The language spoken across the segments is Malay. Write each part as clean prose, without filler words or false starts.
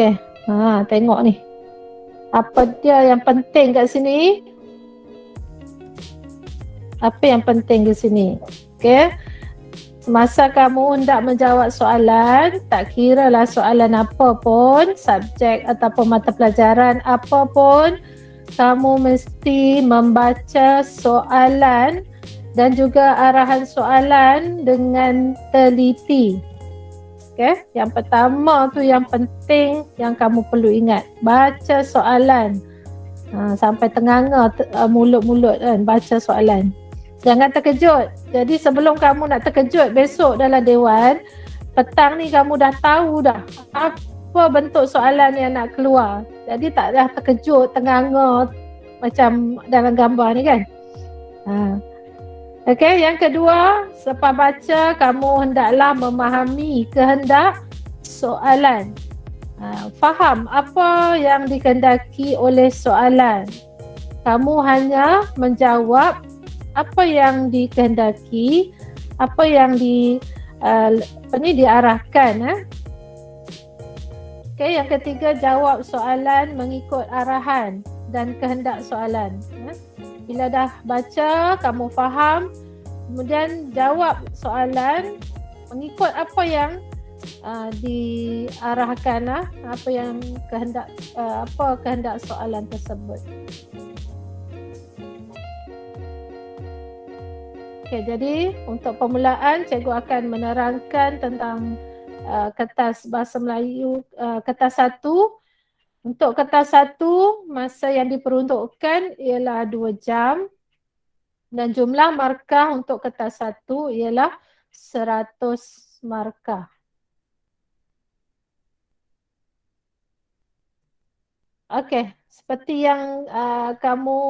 Okey. Tengok ni. Apa dia yang penting kat sini? Apa yang penting di sini? Okey. Semasa kamu hendak menjawab soalan, tak kiralah soalan apa pun, subjek ataupun mata pelajaran apa pun, kamu mesti membaca soalan dan juga arahan soalan dengan teliti. Okay? Yang pertama tu yang penting yang kamu perlu ingat, baca soalan. Sampai tenganga mulut-mulut kan baca soalan. Jangan terkejut. Jadi sebelum kamu nak terkejut besok dalam dewan, petang ni kamu dah tahu dah apa bentuk soalan yang nak keluar. Jadi tak dah terkejut, tenganga macam dalam gambar ni kan. Okey, yang kedua, selepas baca kamu hendaklah memahami kehendak soalan. Faham apa yang dikehendaki oleh soalan. Kamu hanya menjawab apa yang dikehendaki, apa yang diarahkan. Okey, yang ketiga, jawab soalan mengikut arahan dan kehendak soalan. Bila dah baca, kamu faham, kemudian jawab soalan mengikut apa yang diarahkan, apa yang kehendak soalan tersebut. Okay, jadi untuk permulaan cikgu akan menerangkan tentang kertas bahasa Melayu kertas 1. Untuk kertas 1, masa yang diperuntukkan ialah 2 jam dan jumlah markah untuk kertas 1 ialah 100 markah. Okey, seperti yang kamu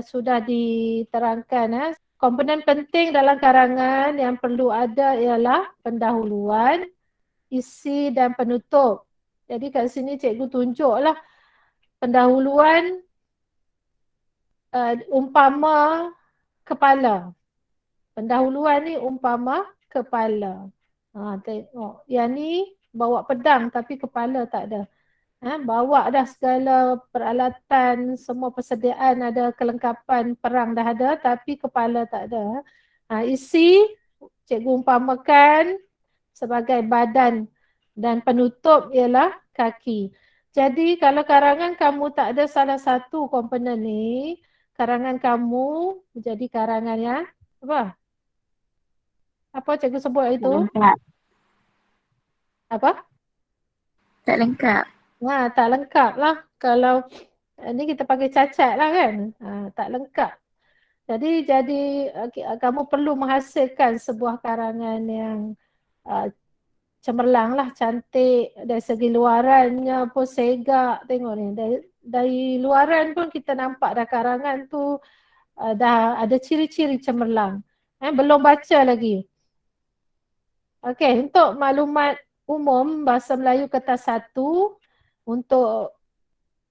sudah diterangkan, komponen penting dalam karangan yang perlu ada ialah pendahuluan, isi dan penutup. Jadi kat sini cikgu tunjuklah pendahuluan umpama kepala. Pendahuluan ni umpama kepala. Tengok. Yang ni bawa pedang tapi kepala tak ada. Bawa dah segala peralatan, semua persediaan, ada kelengkapan perang dah ada tapi kepala tak ada. Isi cikgu umpamakan sebagai badan dan penutup ialah kaki. Jadi kalau karangan kamu tak ada salah satu komponen ni, karangan kamu menjadi karangan yang apa? Apa cikgu sebut itu? Tak lengkap. Apa? Tak lengkap. Tak lengkap lah. Kalau ni kita pakai cacat lah kan. Tak lengkap. Jadi kamu perlu menghasilkan sebuah karangan yang cemerlang lah, cantik. Dari segi luarannya pun segak. Tengok ni. Dari luaran pun kita nampak dah karangan tu dah ada ciri-ciri cemerlang. Belum baca lagi. Okey, untuk maklumat umum Bahasa Melayu kertas 1 untuk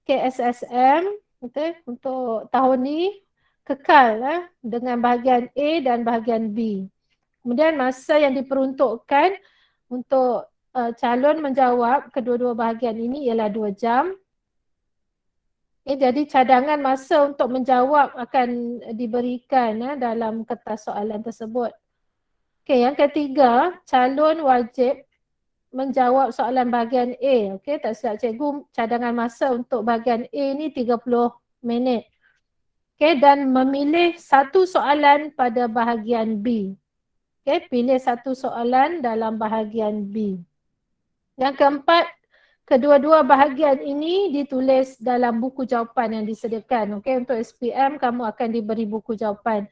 KSSM, okay, untuk tahun ni kekal dengan bahagian A dan bahagian B. Kemudian masa yang diperuntukkan untuk calon menjawab kedua-dua bahagian ini ialah 2 jam. Jadi cadangan masa untuk menjawab akan diberikan dalam kertas soalan tersebut. Okey, yang ketiga, calon wajib menjawab soalan bahagian A. Okey, tak silap cikgu, cadangan masa untuk bahagian A ni 30 minit. Okey, dan memilih satu soalan pada bahagian B. Okey, pilih satu soalan dalam bahagian B. Yang keempat, kedua-dua bahagian ini ditulis dalam buku jawapan yang disediakan. Okey, untuk SPM kamu akan diberi buku jawapan.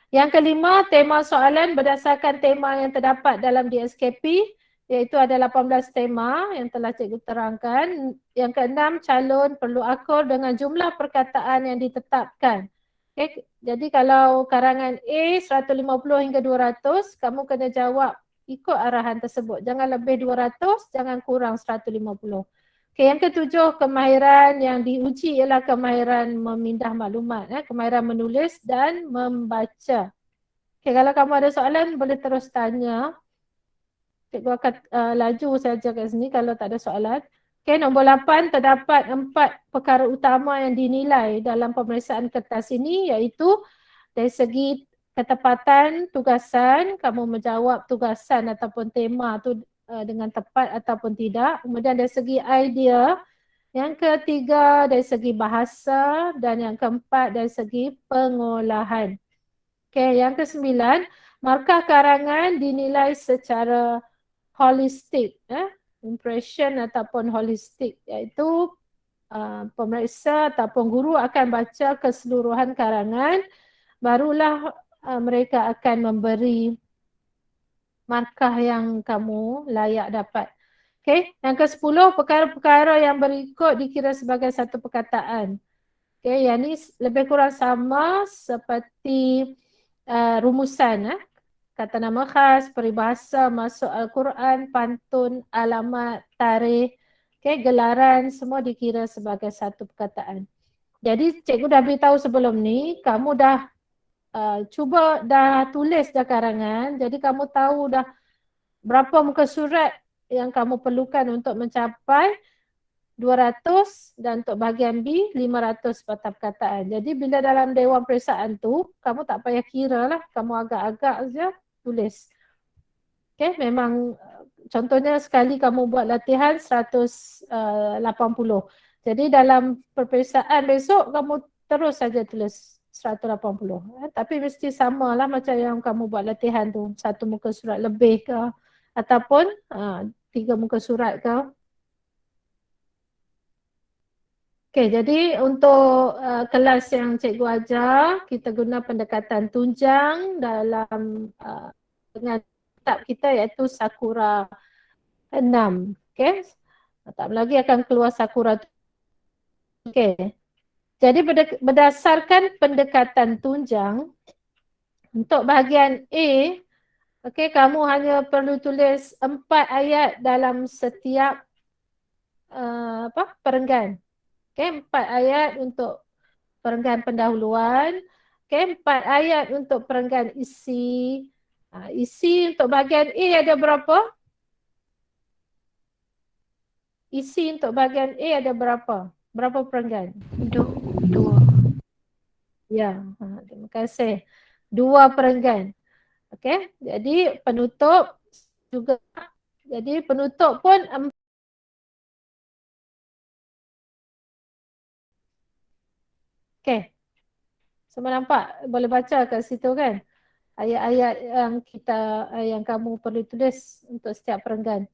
Yang kelima, tema soalan berdasarkan tema yang terdapat dalam DSKP, iaitu ada 18 tema yang telah cikgu terangkan. Yang keenam, calon perlu akur dengan jumlah perkataan yang ditetapkan. Okay. Jadi kalau karangan A 150 hingga 200, kamu kena jawab ikut arahan tersebut. Jangan lebih 200, jangan kurang 150. Okay, yang ketujuh, kemahiran yang diuji ialah kemahiran memindah maklumat, kemahiran menulis dan membaca. Okay, kalau kamu ada soalan boleh terus tanya. Cikgu akan laju saja kat sini kalau tak ada soalan. Okey, nombor 8, terdapat 4 perkara utama yang dinilai dalam pemeriksaan kertas ini, iaitu dari segi ketepatan tugasan, kamu menjawab tugasan ataupun tema tu dengan tepat ataupun tidak. Kemudian dari segi idea, yang ketiga dari segi bahasa, dan yang keempat dari segi pengolahan. Okey, yang kesembilan, markah karangan dinilai secara holistik, impression ataupun holistik, iaitu pemeriksa ataupun guru akan baca keseluruhan karangan, barulah mereka akan memberi markah yang kamu layak dapat. Okey, yang ke-10, perkara-perkara yang berikut dikira sebagai satu perkataan. Okey, yang ni lebih kurang sama seperti rumusan, kata nama khas, peribahasa, masuk Al-Quran, pantun, alamat, tarikh, gelaran, semua dikira sebagai satu perkataan. Jadi cikgu dah beritahu sebelum ni, kamu dah cuba dah tulis dah karangan, jadi kamu tahu dah berapa muka surat yang kamu perlukan untuk mencapai 200 dan untuk bahagian B 500 patah perkataan. Jadi bila dalam dewan periksaan tu, kamu tak payah kira lah, kamu agak-agak saja tulis. Okay, memang contohnya sekali kamu buat latihan 180. Jadi dalam peperiksaan besok kamu terus saja tulis 180. Tapi mesti sama lah macam yang kamu buat latihan tu, satu muka surat lebih ke ataupun 3 muka surat ke. Okey, jadi untuk kelas yang cikgu ajar, kita guna pendekatan tunjang dalam dengan kitab kita iaitu Sakura 6. Okey. Tak lagi akan keluar Sakura. Okey. Jadi berdasarkan pendekatan tunjang, untuk bahagian A, okey, kamu hanya perlu tulis 4 ayat dalam setiap perenggan. Okay, 4 ayat untuk perenggan pendahuluan. Okay, 4 ayat untuk perenggan isi. Isi untuk bahagian A ada berapa? Isi untuk bahagian A ada berapa? Berapa perenggan? 2. Ya, terima kasih. 2 perenggan. Okay, jadi penutup juga. Jadi penutup pun okay. Semua nampak? Boleh baca kat situ kan? Ayat-ayat yang kamu perlu tulis untuk setiap perenggan.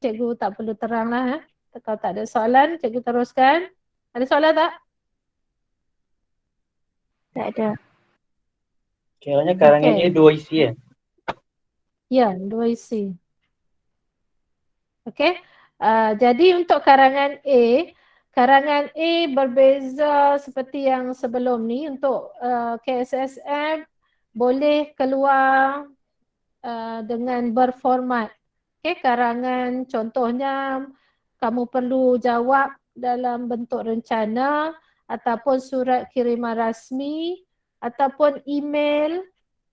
Cikgu tak perlu terang lah. Kalau tak ada soalan, cikgu teruskan. Ada soalan tak? Tak ada. Kiranya karangannya 2 isi ya? Ya, 2 isi. Okey. Jadi untuk karangan A berbeza seperti yang sebelum ni. Untuk KSSM boleh keluar dengan berformat. Okey, karangan contohnya kamu perlu jawab dalam bentuk rencana ataupun surat kiriman rasmi ataupun email,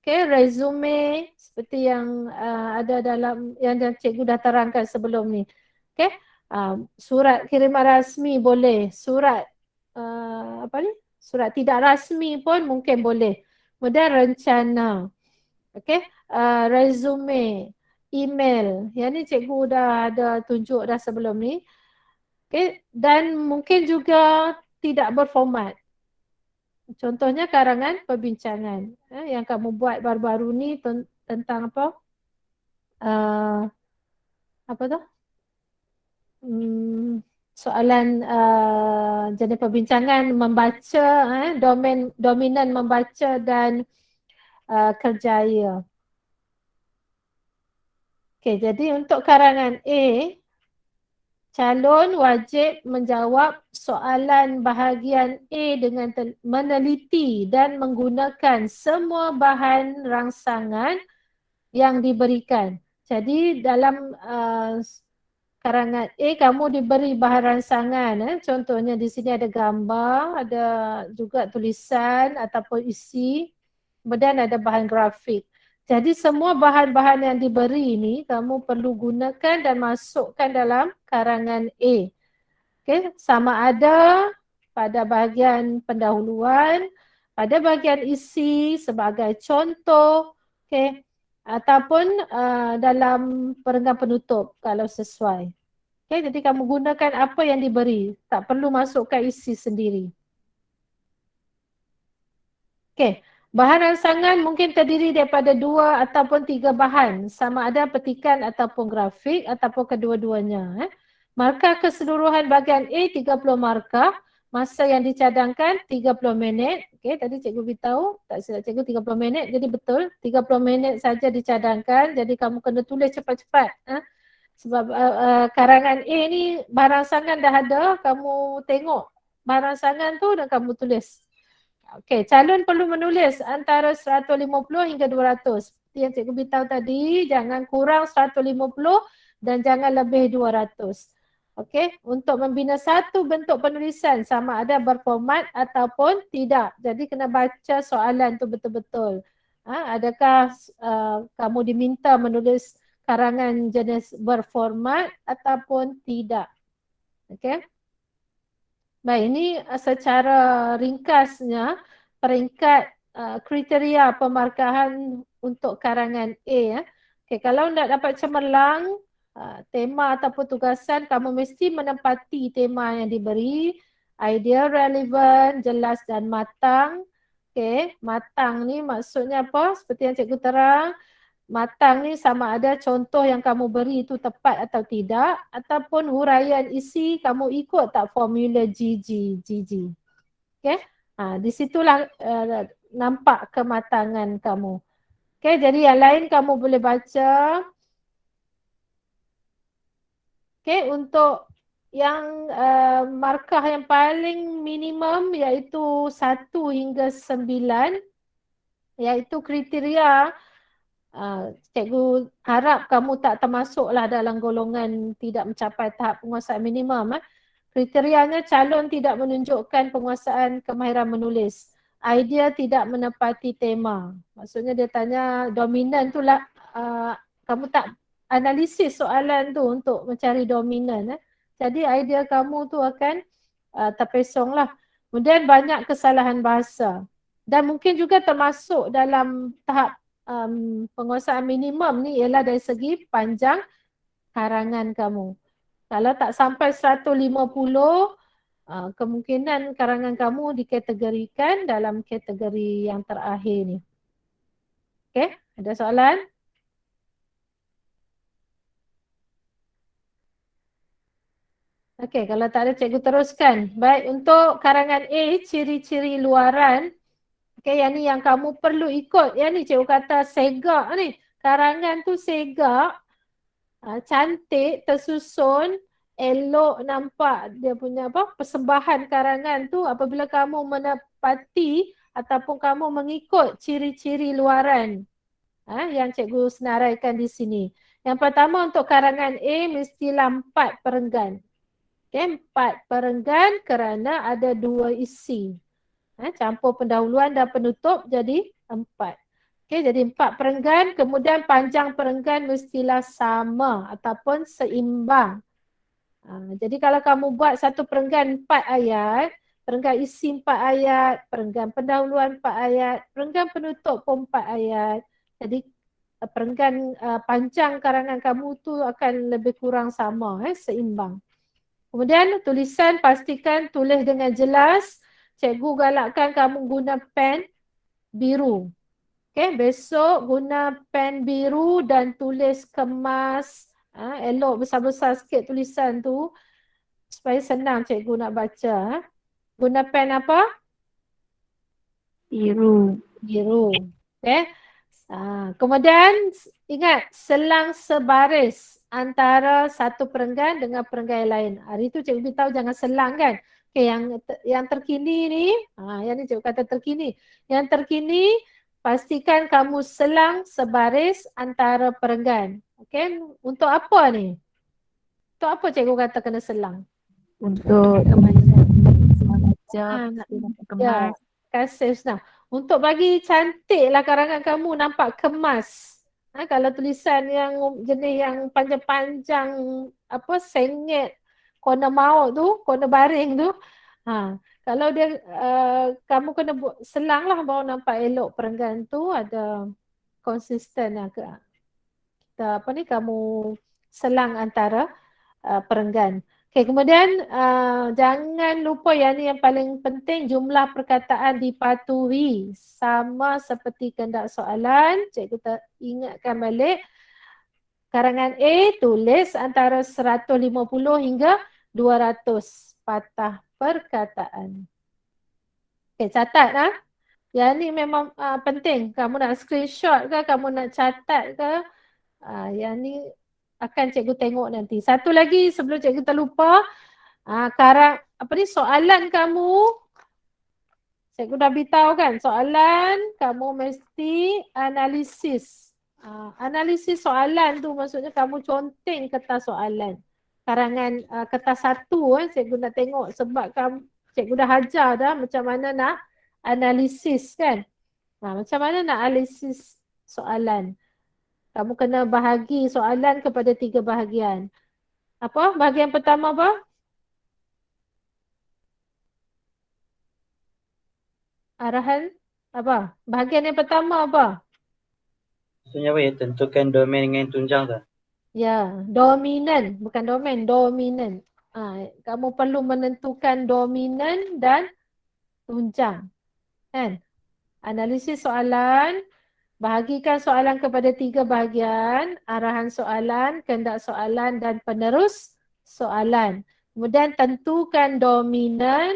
resume seperti yang ada dalam yang cikgu dah terangkan sebelum ni. Surat kiriman rasmi boleh, surat surat tidak rasmi pun mungkin boleh. Kemudian rencana. Resume, email. Yang ni cikgu dah ada tunjuk dah sebelum ni. Dan mungkin juga tidak berformat. Contohnya karangan perbincangan yang kamu buat baru-baru ni tentang apa? Apa tu? Soalan jenis perbincangan membaca, dominan membaca dan kerjaya. Okey, jadi untuk karangan A, calon wajib menjawab soalan bahagian A dengan meneliti dan menggunakan semua bahan rangsangan yang diberikan. Jadi dalam karangan A kamu diberi bahan rangsangan. Contohnya di sini ada gambar, ada juga tulisan ataupun isi, kemudian ada bahan grafik. Jadi semua bahan-bahan yang diberi ini kamu perlu gunakan dan masukkan dalam karangan A. Okey, sama ada pada bahagian pendahuluan, pada bahagian isi sebagai contoh, okey, ataupun dalam perenggan penutup kalau sesuai. Okey, jadi kamu gunakan apa yang diberi, tak perlu masukkan isi sendiri. Okey, bahan rangsangan mungkin terdiri daripada 2 ataupun 3 bahan, sama ada petikan ataupun grafik ataupun kedua-duanya. Markah keseluruhan bahagian A 30 markah, masa yang dicadangkan 30 minit. Okey, tadi cikgu beritahu, tak silap cikgu 30 minit, jadi betul 30 minit saja dicadangkan, jadi kamu kena tulis cepat-cepat. Sebab karangan A ni bahan rangsangan dah ada, kamu tengok bahan rangsangan tu dan kamu tulis. Okey, calon perlu menulis antara 150 hingga 200. Seperti yang cikgu beritahu tadi, jangan kurang 150 dan jangan lebih 200. Okey, untuk membina satu bentuk penulisan sama ada berformat ataupun tidak. Jadi kena baca soalan tu betul-betul. Adakah kamu diminta menulis karangan jenis berformat ataupun tidak? Okey. Baik, ini secara ringkasnya peringkat kriteria pemarkahan untuk karangan A. Okay, kalau nak dapat cemerlang tema ataupun tugasan, kamu mesti menempati tema yang diberi, idea relevan, jelas dan matang. Okay, matang ni maksudnya apa? Seperti yang cikgu terang, matang ni sama ada contoh yang kamu beri itu tepat atau tidak, ataupun huraian isi kamu ikut tak formula GG. Okay? Di situlah nampak kematangan kamu. Okay, jadi yang lain kamu boleh baca. Okay, untuk yang markah yang paling minimum iaitu 1 hingga 9, iaitu kriteria. Cikgu harap kamu tak termasuklah dalam golongan tidak mencapai tahap penguasaan minimum. Kriterianya calon tidak menunjukkan penguasaan kemahiran menulis. Idea tidak menepati tema. Maksudnya dia tanya dominan tu lah, kamu tak analisis soalan tu untuk mencari dominan. Jadi idea kamu tu akan terpesong lah. Kemudian banyak kesalahan bahasa. Dan mungkin juga termasuk dalam tahap penguasaan minimum ni ialah dari segi panjang karangan kamu. Kalau tak sampai 150, kemungkinan karangan kamu dikategorikan dalam kategori yang terakhir ni. Okey, ada soalan? Okey, kalau tak ada cikgu teruskan. Baik, untuk karangan A, ciri-ciri luaran. Okey, yang ni yang kamu perlu ikut. Yang ni cikgu kata segak ni. Karangan tu segak, cantik, tersusun, elok nampak dia punya apa persembahan karangan tu apabila kamu menepati ataupun kamu mengikut ciri-ciri luaran yang cikgu senaraikan di sini. Yang pertama untuk karangan A mestilah 4 perenggan. Okay, 4 perenggan kerana ada 2 isi. Campur pendahuluan dan penutup jadi 4. Okay, jadi 4 perenggan, kemudian panjang perenggan mestilah sama ataupun seimbang. Jadi kalau kamu buat satu perenggan 4 ayat, perenggan isi 4 ayat, perenggan pendahuluan 4 ayat, perenggan penutup pun 4 ayat. Jadi perenggan panjang karangan kamu tu akan lebih kurang sama, seimbang. Kemudian tulisan pastikan tulis dengan jelas. Cikgu galakkan kamu guna pen biru. Okay, besok guna pen biru dan tulis kemas. Elok besar-besar sikit tulisan tu supaya senang cikgu nak baca. Guna pen apa? Biru. Biru. Okay. Kemudian ingat selang sebaris antara satu perenggan dengan perenggan yang lain. Hari tu cikgu beritahu jangan selang kan. Okay, yang terkini ni, yang ni cikgu kata terkini. Yang terkini pastikan kamu selang sebaris antara perenggan. Okay, untuk apa ni? Untuk apa cikgu kata kena selang? Untuk kemahiran baca, kemas. Kasih senang. Untuk bagi cantiklah karangan kamu nampak kemas. Kalau tulisan yang jenis yang panjang-panjang, apa, sengit, corner maut tu, corner baring tu. Kalau dia kamu kena selang lah baru nampak elok perenggan tu, ada konsisten lah ke. Apa ni, kamu selang antara perenggan. Okay, kemudian jangan lupa yang ni yang paling penting, jumlah perkataan dipatuhi sama seperti kehendak soalan. Cikgu ingatkan balik. Karangan A tulis antara 150 hingga 200 patah perkataan. Okay, catat lah. Yang ni memang penting. Kamu nak screenshot ke, kamu nak catat ke, yang ni akan cikgu tengok nanti. Satu lagi sebelum cikgu terlupa, apa ni, soalan kamu, cikgu dah beritahu kan, soalan kamu mesti analisis. Analisis soalan tu maksudnya kamu conteng kertas soalan. Karangan kertas 1 cikgu nak tengok sebab cikgu dah ajar dah macam mana nak analisis kan. Macam mana nak analisis soalan. Kamu kena bahagi soalan kepada 3 bahagian. Apa? Bahagian pertama apa? Arahan apa? Bahagian yang pertama apa? Maksudnya apa ya? Tentukan domain dengan tunjang tu. Ya, dominan. Bukan domain, dominan. Kamu perlu menentukan dominan dan tunjang. Kan? Analisis soalan. Bahagikan soalan kepada 3 bahagian, arahan soalan, kehendak soalan dan penerus soalan. Kemudian tentukan dominan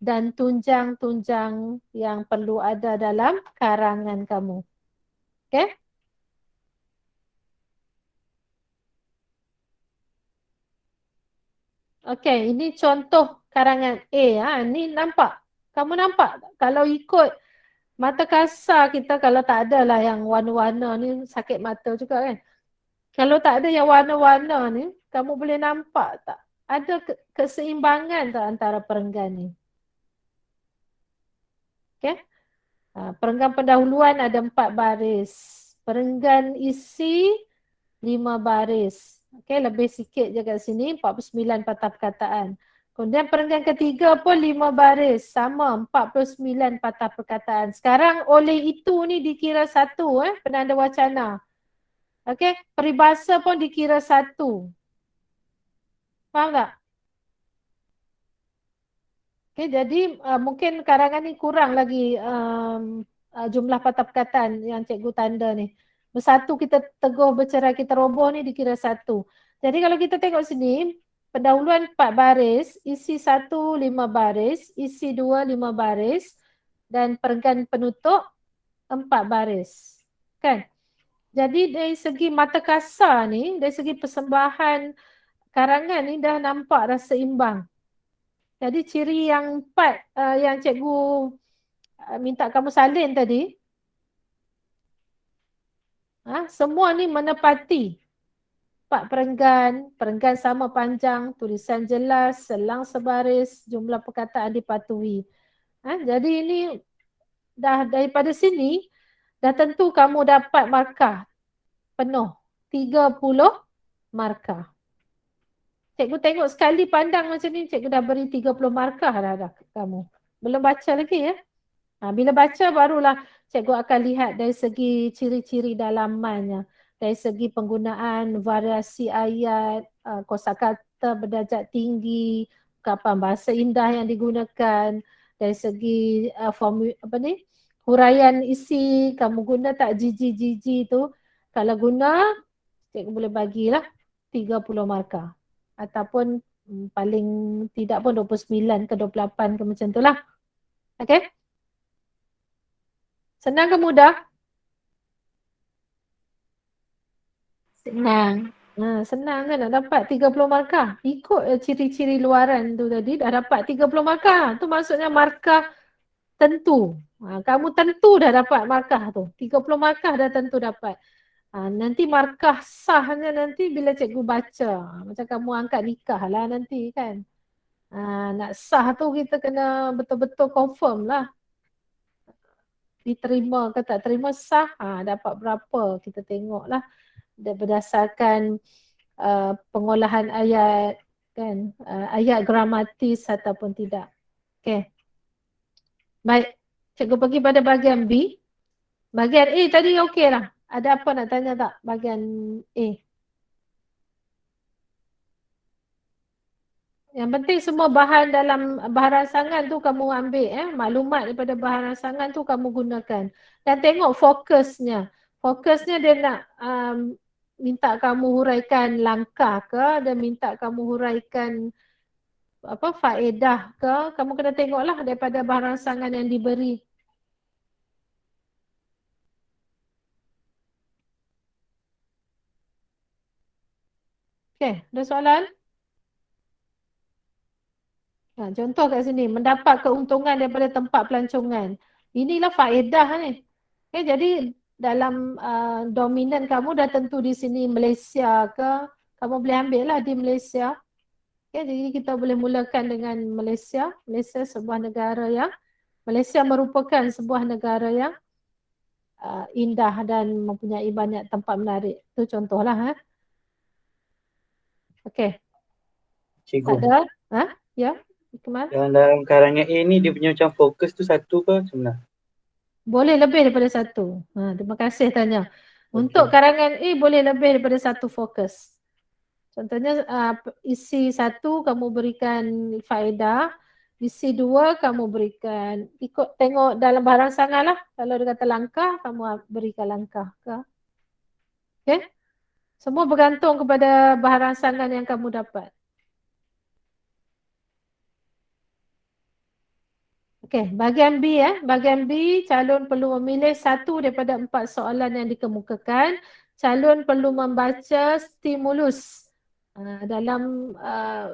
dan tunjang-tunjang yang perlu ada dalam karangan kamu. Okay? Okay, ini contoh karangan A. Ni nampak? Kamu nampak tak? Kalau ikut mata kasar kita, kalau tak ada lah yang warna-warna ni, sakit mata juga kan. Kalau tak ada yang warna-warna ni, kamu boleh nampak tak? Ada keseimbangan tak antara perenggan ni? Okay. Perenggan pendahuluan ada 4 baris. Perenggan isi 5 baris. Okay, lebih sikit je kat sini, 49 patah perkataan. Kemudian perenggan ketiga pun 5 baris. Sama, 49 patah perkataan. Sekarang oleh itu ni dikira satu, penanda wacana. Okey, peribahasa pun dikira satu. Faham tak? Okey, jadi mungkin karangan ni kurang lagi jumlah patah perkataan yang cikgu tanda ni. Bersatu kita teguh, bercerai kita roboh ni dikira satu. Jadi kalau kita tengok sini, pendahuluan 4 baris, isi 1 5 baris, isi 2 5 baris dan perenggan penutup 4 baris. Kan? Jadi dari segi mata kasar ni, dari segi persembahan karangan ni dah nampak dah seimbang. Jadi ciri yang 4 yang cikgu minta kamu salin tadi, semua ni menepati 4 perenggan, perenggan sama panjang, tulisan jelas, selang sebaris, jumlah perkataan dipatuhi. Jadi ini dah daripada sini, dah tentu kamu dapat markah penuh, 30 markah. Cikgu tengok sekali pandang macam ni, cikgu dah beri 30 markah dah kamu. Belum baca lagi ya. Bila baca barulah cikgu akan lihat dari segi ciri-ciri dalamannya. Dari segi penggunaan variasi ayat, kosakata berdarjat tinggi, ungkapan bahasa indah yang digunakan. Dari segi huraian isi, kamu guna tak jiji-jiji tu. Kalau guna, cikgu boleh bagilah 30 markah. Ataupun paling tidak pun 29 ke 28 ke macam tu lah. Okay? Senang ke mudah? Senang. Senang kan nak dapat 30 markah. Ikut ciri-ciri luaran tu tadi dah dapat 30 markah. Tu maksudnya markah tentu. Kamu tentu dah dapat markah tu. 30 markah dah tentu dapat. Nanti markah sahnya nanti bila cikgu baca. Macam kamu angkat nikah lah nanti kan. Nak sah tu kita kena betul-betul confirm lah. diterima ke tak terima sah, dapat berapa, kita tengoklah berdasarkan pengolahan ayat kan, ayat gramatis ataupun tidak. Okey. Baik, cikgu pergi pada bahagian B. Bahagian A tadi okey lah. Ada apa nak tanya tak bahagian A? Yang penting semua bahan dalam bahan rangsangan tu kamu ambil, maklumat daripada bahan rangsangan tu kamu gunakan. Dan tengok fokusnya. Fokusnya dia nak minta kamu huraikan langkah ke, dia minta kamu huraikan apa faedah ke, kamu kena tengoklah daripada bahan rangsangan yang diberi. Okey, ada soalan? Contoh kat sini, mendapat keuntungan daripada tempat pelancongan. Inilah faedah ni. Okay, jadi dalam dominan kamu dah tentu di sini Malaysia ke, kamu boleh ambil lah di Malaysia. Okay, jadi kita boleh mulakan dengan Malaysia. Malaysia sebuah negara yang, Malaysia merupakan sebuah negara yang indah dan mempunyai banyak tempat menarik. Itu contohlah. Okey. Cikgu. Tak ada? Ya? Kemal? Yang dalam karangan A ni dia punya macam fokus tu satu ke sebenarnya? Boleh lebih daripada satu. Terima kasih tanya. Untuk karangan A boleh lebih daripada satu fokus. Contohnya isi satu kamu berikan faedah, isi dua kamu berikan, ikut tengok dalam barang sangat lah. Kalau dia kata langkah, kamu berikan langkah. Okay? Semua bergantung kepada bahan rangsangan yang kamu dapat. Okey, bahagian B Bahagian B, calon perlu memilih satu daripada 4 soalan yang dikemukakan. Calon perlu membaca stimulus. Dalam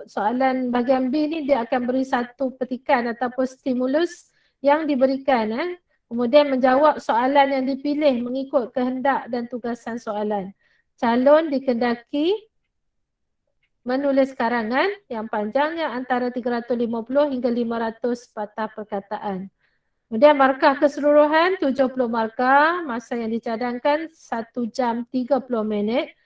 soalan bahagian B ni dia akan beri satu petikan ataupun stimulus yang diberikan. Kemudian menjawab soalan yang dipilih mengikut kehendak dan tugasan soalan. Calon dikendaki menulis karangan yang panjangnya antara 350 hingga 500 patah perkataan. Kemudian markah keseluruhan 70 markah, masa yang dicadangkan 1 jam 30 minit.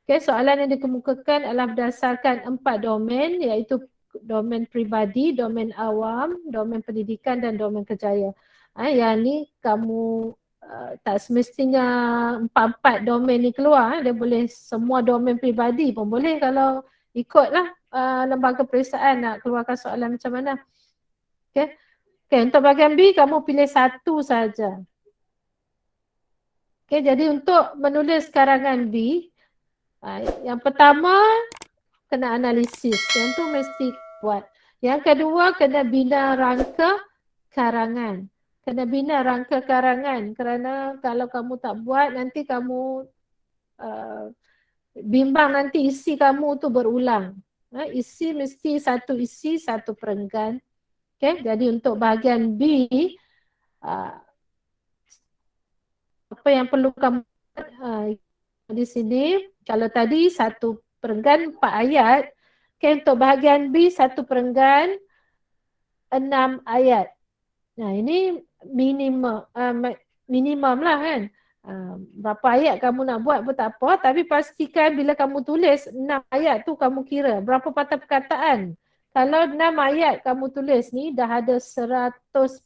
Okay, soalan yang dikemukakan adalah berdasarkan 4 domen, iaitu domen peribadi, domen awam, domen pendidikan dan domen kerjaya. Yang ni kamu tak semestinya 4 domen ni keluar. Dia boleh semua domen peribadi pun boleh kalau ikutlah lembaga periksaan nak keluarkan soalan macam mana. Okay. Okay, untuk bahagian B kamu pilih satu saja. Okay, jadi untuk menulis karangan B, yang pertama kena analisis, yang tu mesti buat. Yang kedua kena bina rangka karangan. Kena bina rangka karangan kerana kalau kamu tak buat nanti kamu bimbang, nanti isi kamu tu berulang. Isi mesti satu isi, satu perenggan. Okay, jadi untuk bahagian B, apa yang perlu kamu di sini, kalau tadi satu perenggan 4 ayat, okay, untuk bahagian B satu perenggan 6 ayat. Nah ini minimum lah kan. Berapa ayat kamu nak buat pun tak apa, tapi pastikan bila kamu tulis 6 ayat tu kamu kira berapa patah perkataan. Kalau 6 ayat kamu tulis ni dah ada 100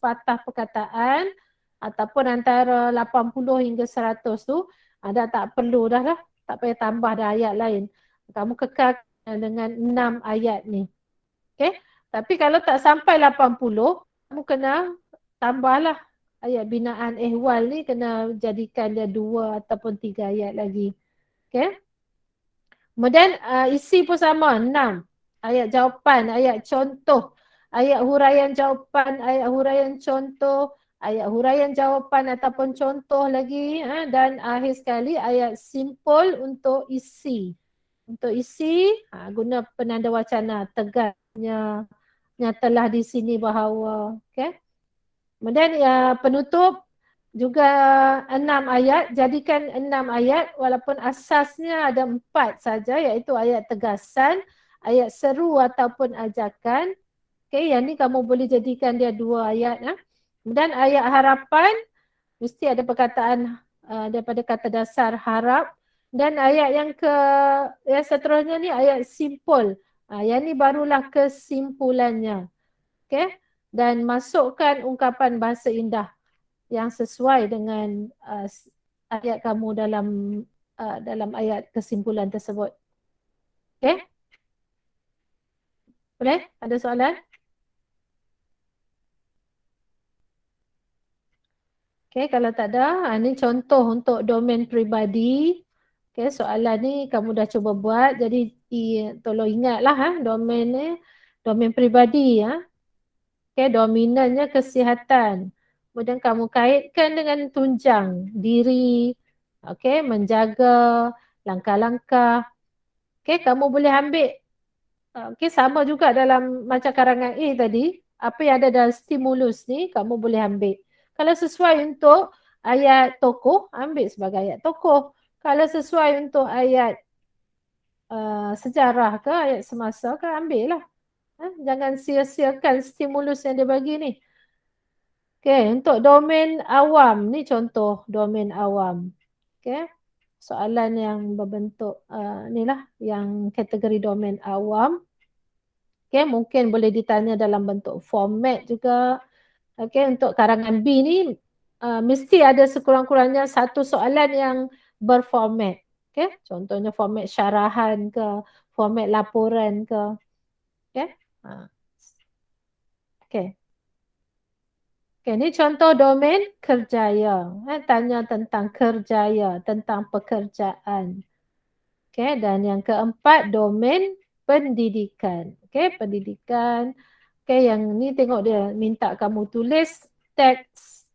patah perkataan ataupun antara 80 hingga 100 tu, dah tak perlu dah lah, tak payah tambah dah ayat lain. Kamu kekal dengan 6 ayat ni. Okay? Tapi kalau tak sampai 80, kamu kena tambahlah ayat binaan ehwal ni, kena jadikan dia 2 ataupun 3 ayat lagi. Okay. Kemudian isi pun sama, 6. Ayat jawapan, ayat contoh, ayat huraian jawapan, ayat huraian contoh, ayat huraian jawapan ataupun contoh lagi. Dan akhir sekali ayat simpul untuk isi. Untuk isi, guna penanda wacana, tegasnya, nyatalah di sini bahawa. Okay. Kemudian penutup juga 6 ayat, jadikan 6 ayat walaupun asasnya ada 4 saja, iaitu ayat tegasan, ayat seru ataupun ajakan. Okay, yang ni kamu boleh jadikan dia 2 ayat. Kemudian ayat harapan mesti ada perkataan daripada kata dasar harap. Dan ayat yang seterusnya ni ayat simpul. Yang ni barulah kesimpulannya. Okay? Dan masukkan ungkapan bahasa indah yang sesuai dengan ayat kamu dalam ayat kesimpulan tersebut. Okay? Boleh? Ada soalan? Okay, kalau tak ada, ini contoh untuk domain peribadi. Okay, soalan ni kamu dah cuba buat, jadi tolong ingatlah domain ni, domain peribadi. Okay, dominannya kesihatan. Kemudian kamu kaitkan dengan tunjang diri, okay, menjaga langkah-langkah. Okay, kamu boleh ambil, okay, sama juga dalam macam karangan A tadi, apa yang ada dalam stimulus ni, kamu boleh ambil. Kalau sesuai untuk ayat tokoh, ambil sebagai ayat tokoh. Kalau sesuai untuk ayat sejarah ke, ayat semasa ke, ambil lah. Jangan sia-siakan stimulus yang dia bagi ni. Okay, untuk domain awam, ni contoh domain awam. Okay, soalan yang berbentuk ni lah, yang kategori domain awam. Okay, mungkin boleh ditanya dalam bentuk format juga. Okay, untuk karangan B ni mesti ada sekurang-kurangnya satu soalan yang berformat. Okay, contohnya format syarahan ke, format laporan ke. Okay. Okay. Okay, ni contoh domain kerjaya. Tanya tentang kerjaya, tentang pekerjaan. Okay, dan yang keempat domain pendidikan. Okay, pendidikan. Okay, yang ni tengok dia minta kamu tulis teks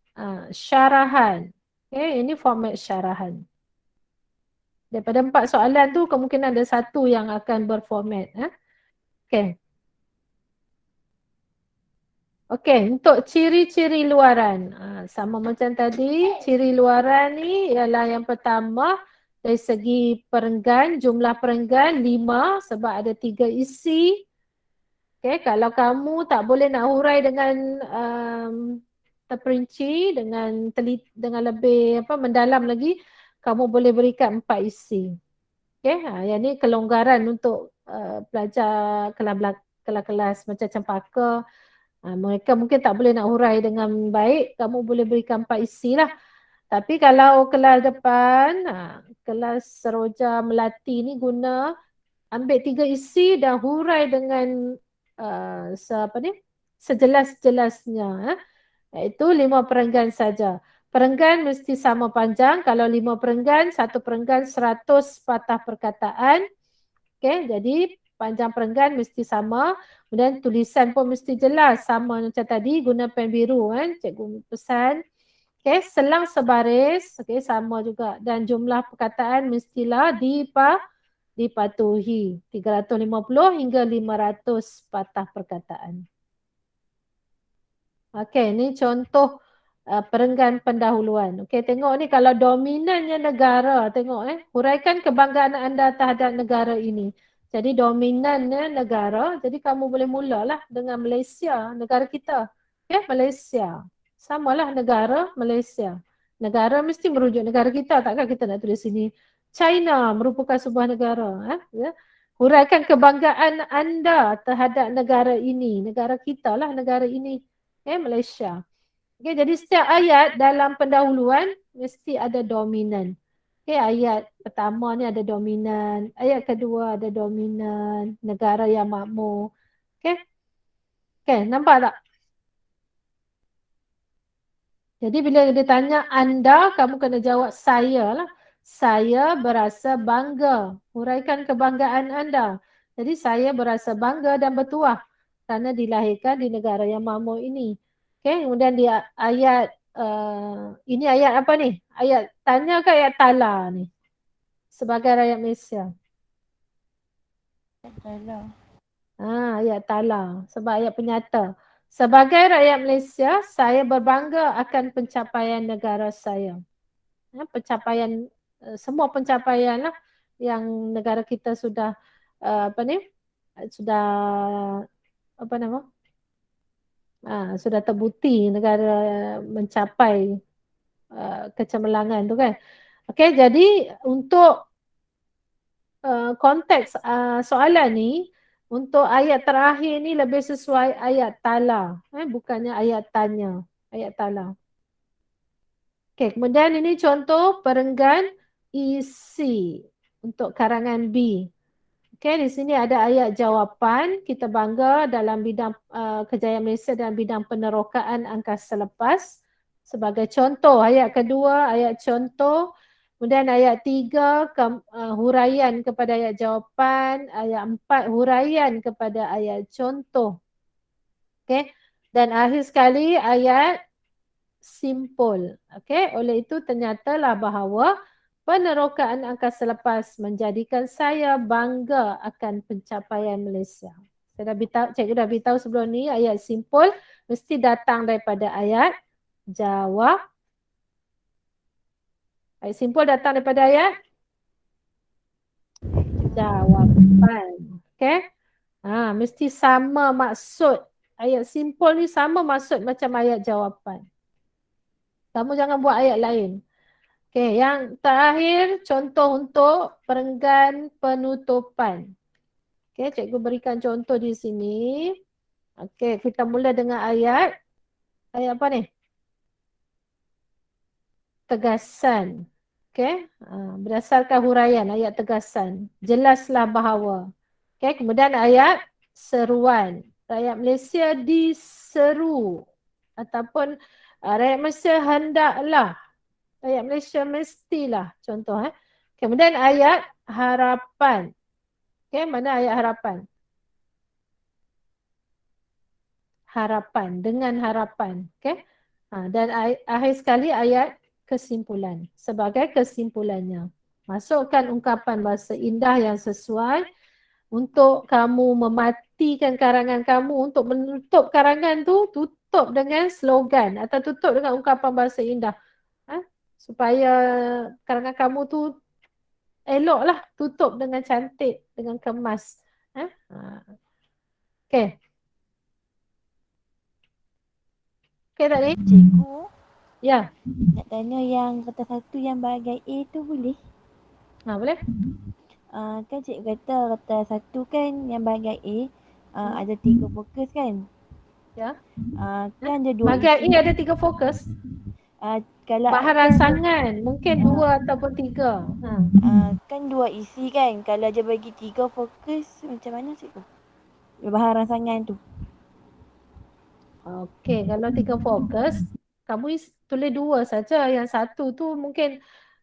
syarahan. Okay, ini format syarahan. Daripada 4 soalan tu kemungkinan ada satu yang akan berformat. Okay. Okay, untuk ciri-ciri luaran. Sama macam tadi, ciri luaran ni ialah yang pertama dari segi perenggan, jumlah perenggan 5 sebab ada 3 isi. Okay, kalau kamu tak boleh nak hurai dengan terperinci, dengan lebih mendalam lagi, kamu boleh berikan 4 isi. Okay, yang ni kelonggaran untuk pelajar kelas-kelas macam cempaka. Mereka mungkin tak boleh nak hurai dengan baik, kamu boleh berikan 4 isi lah. Tapi kalau kelas depan, kelas seroja melati ni guna ambil 3 isi dan hurai dengan sejelas-jelasnya. Iaitu 5 perenggan saja. Perenggan mesti sama panjang. Kalau 5 perenggan, 1 perenggan 100 patah perkataan. Okay, jadi panjang perenggan mesti sama. Kemudian tulisan pun mesti jelas. Sama macam tadi, guna pen biru kan. Cikgu pesan. Okay, selang sebaris. Okay, sama juga. Dan jumlah perkataan mestilah dipatuhi. 350 hingga 500 patah perkataan. Okay, ni contoh perenggan pendahuluan. Okay, tengok ni kalau dominannya negara. Tengok huraikan kebanggaan anda terhadap negara ini. Jadi dominannya negara. Jadi kamu boleh mulalah dengan Malaysia, negara kita. Okay, Malaysia. Samalah negara Malaysia. Negara mesti merujuk negara kita. Takkan kita nak tulis sini China merupakan sebuah negara. Ya? Huraikan kebanggaan anda terhadap negara ini. Negara kita lah negara ini. Okay, Malaysia. Okay, jadi setiap ayat dalam pendahuluan mesti ada dominan. Okay, ayat pertama ni ada dominan. Ayat kedua ada dominan. Negara yang makmur. Okay. Okay, nampak tak? Jadi bila dia tanya anda, kamu kena jawab saya lah. Saya berasa bangga. Huraikan kebanggaan anda. Jadi saya berasa bangga dan bertuah kerana dilahirkan di negara yang makmur ini. Okay, kemudian di ayat, ini ayat apa ni? Ayat tanya ke ayat tala ni? Sebagai rakyat Malaysia. Tala. Ayat tala. Sebab ayat penyata. Sebagai rakyat Malaysia, saya berbangga akan pencapaian negara saya. Pencapaian, semua pencapaian lah yang negara kita sudah sudah terbukti negara mencapai kecemerlangan tu kan. Okey, jadi untuk konteks soalan ni, untuk ayat terakhir ni lebih sesuai ayat tala, bukannya ayat tanya, ayat tala. Okey, kemudian ini contoh perenggan isi untuk karangan B. Okey, di sini ada ayat jawapan, kita bangga dalam bidang kejayaan Malaysia dalam bidang penerokaan angkasa lepas. Sebagai contoh, ayat kedua, ayat contoh. Kemudian ayat 3, huraian kepada ayat jawapan. Ayat 4, huraian kepada ayat contoh. Okey, dan akhir sekali ayat simpul. Okey, oleh itu ternyatalah bahawa penerokaan angkasa lepas menjadikan saya bangga akan pencapaian Malaysia. Saya dah beritahu, cikgu dah beritahu sebelum ni, ayat simpul mesti datang daripada ayat jawab. Ayat simpul datang daripada ayat jawapan. Okey? Mesti sama maksud. Ayat simpul ni sama maksud macam ayat jawapan. Kamu jangan buat ayat lain. Okey, yang terakhir contoh untuk perenggan penutupan. Okey, cikgu berikan contoh di sini. Okey, kita mula dengan ayat apa ni? Tegasan. Okey, berdasarkan huraian ayat tegasan. Jelaslah bahawa. Okey, kemudian ayat seruan. Rakyat Malaysia diseru ataupun rakyat Malaysia hendaklah. Rakyat Malaysia mestilah, contoh. Kemudian ayat harapan. Okey, mana ayat harapan? Harapan, dengan harapan. Okey. Dan akhir sekali ayat kesimpulan. Sebagai kesimpulannya, masukkan ungkapan bahasa indah yang sesuai untuk kamu mematikan karangan kamu. Untuk menutup karangan tu, tutup dengan slogan atau tutup dengan ungkapan bahasa indah. Supaya karangan kamu tu eloklah, tutup dengan cantik, dengan kemas. Okey. Okey tak ni? Cikgu, Ya. nak tanya yang kata satu yang bahagian A tu boleh? Boleh? Kan cikgu kata satu kan yang bahagian A ada 3 fokus kan? Ya. Kan ada 2 Bahagian isi. A ada 3 fokus. Kalau Bahan kan rangsangan mungkin 2 ataupun 3. kan 2 isi kan? Kalau dia bagi 3 fokus macam mana cikgu? Bahan rangsangan tu. Okey, kalau 3 fokus, kamu tulis 2 saja. Yang satu tu mungkin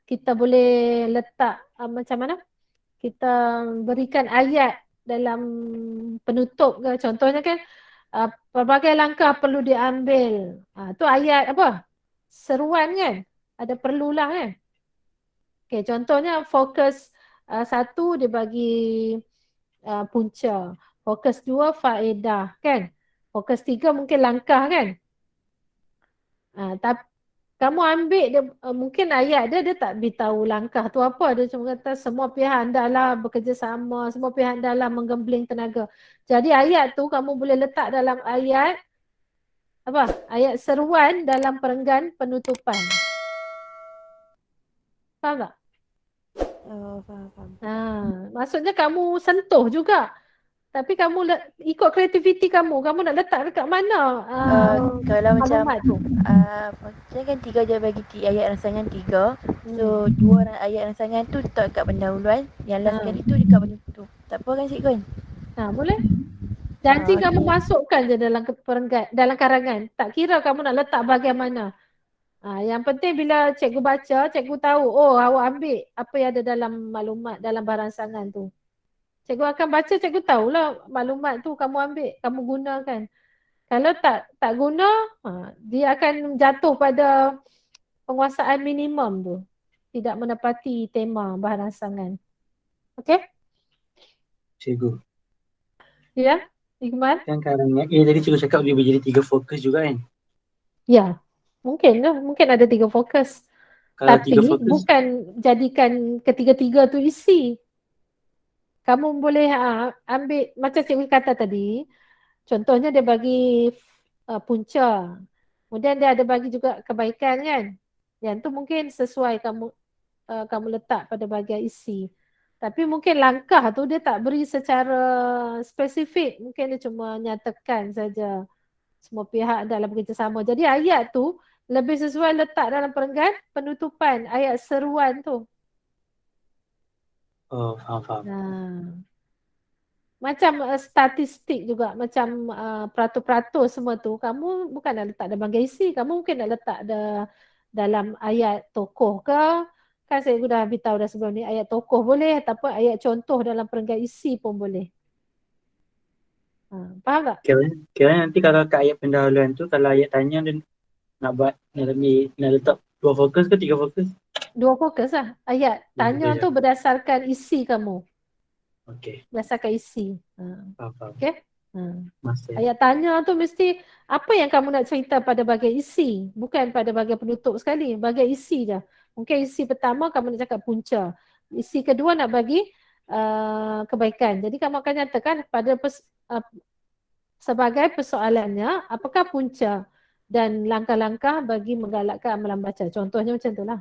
kita boleh letak macam mana? Kita berikan ayat dalam penutup ke. Contohnya kan, pelbagai langkah perlu diambil. Tu ayat apa? Seruan kan? Ada perlulah kan? Okey, contohnya fokus 1 dia bagi punca. Fokus 2 faedah kan? Fokus 3 mungkin langkah kan? Tapi kamu ambil dia, mungkin ayat dia tak beritahu langkah tu apa. Dia cuma kata semua pihak hendaklah bekerjasama, semua pihak hendaklah menggembling tenaga. Jadi ayat tu kamu boleh letak dalam ayat apa? Ayat seruan dalam perenggan penutupan. Faham tak? Faham. Maksudnya kamu sentuh juga. Tapi kamu ikut kreativiti kamu. Kamu nak letak dekat mana Kalau macam maklumat tu? macam kan 3 dia bagi ayat rangsangan 3. So 2 ayat rangsangan tu letak kat pendahuluan. Yang last sekali tu dekat penutup. Tak apa kan cikgu kan? Boleh. Janji kamu Okay. masukkan je dalam perenggan, dalam karangan. Tak kira kamu nak letak bahagian mana. Yang penting bila cikgu baca, cikgu tahu, oh awak ambil apa yang ada dalam maklumat, dalam baransangan tu. Cikgu akan baca, cikgu tahulah maklumat tu kamu ambil, kamu gunakan. Kalau tak guna, dia akan jatuh pada penguasaan minimum tu. Tidak menepati tema bahan rangsangan. Okey? Cikgu. Ya, Iqmal? Kan karangan A tadi cikgu cakap dia boleh jadi 3 fokus juga kan? Ya, mungkin lah. Mungkin ada 3 fokus. Kalau Tapi 3 fokus, bukan jadikan ketiga-tiga tu isi. Kamu boleh ambil, macam cikgu kata tadi, contohnya dia bagi punca. Kemudian dia ada bagi juga kebaikan kan. Yang tu mungkin sesuai kamu letak pada bahagian isi. Tapi mungkin langkah tu dia tak beri secara spesifik. Mungkin dia cuma nyatakan saja semua pihak dalam bekerjasama. Jadi ayat tu lebih sesuai letak dalam perenggan penutupan ayat seruan tu. Oh, faham. Macam statistik juga, macam peratur-peratur semua tu, kamu bukan nak letak dalam bahagian isi, kamu mungkin nak letak dalam ayat tokoh ke. Kan saya sudah beritahu dah sebelum ni, ayat tokoh boleh ataupun ayat contoh dalam perenggan isi pun boleh. Faham tak? Kira nanti kalau kat ayat pendahuluan tu, kalau ayat tanya dia nak letak 2 fokus ke 3 fokus? 2 fokus lah. Ayat tanya tu berdasarkan isi kamu. Okey. Berdasarkan isi. Faham. Okey? Masa. Ayat tanya tu mesti apa yang kamu nak cerita pada bahagian isi, bukan pada bahagian penutup sekali, bahagian isi je. Mungkin isi pertama kamu nak cakap punca, isi kedua nak bagi kebaikan. Jadi kamu akan nyatakan pada sebagai persoalannya apakah punca dan langkah-langkah bagi menggalakkan amalan baca. Contohnya macam itulah.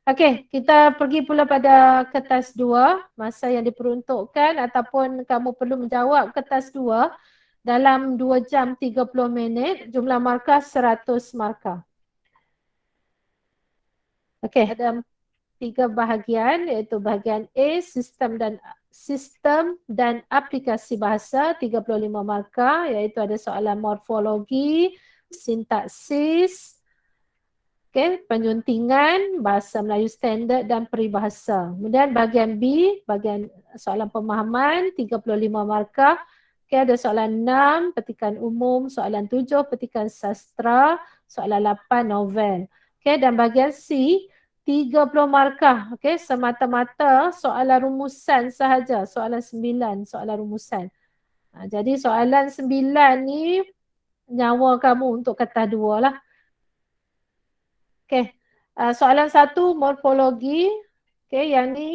Okey, kita pergi pula pada kertas 2, masa yang diperuntukkan ataupun kamu perlu menjawab kertas 2 dalam 2 jam 30 minit, jumlah markah 100 markah. Okey, ada 3 bahagian iaitu bahagian A, sistem dan aplikasi bahasa 35 markah, iaitu ada soalan morfologi, sintaksis, penyuntingan, bahasa Melayu standard dan peribahasa. Kemudian bahagian B, bahagian soalan pemahaman 35 markah. Ada soalan 6, petikan umum, soalan 7, petikan sastra, soalan 8, novel. Dan bahagian C, 30 markah. Semata-mata soalan rumusan sahaja, soalan 9, soalan rumusan. Jadi soalan 9 ni nyawa kamu untuk kertas 2 lah. Soalan 1 morfologi. Yang ni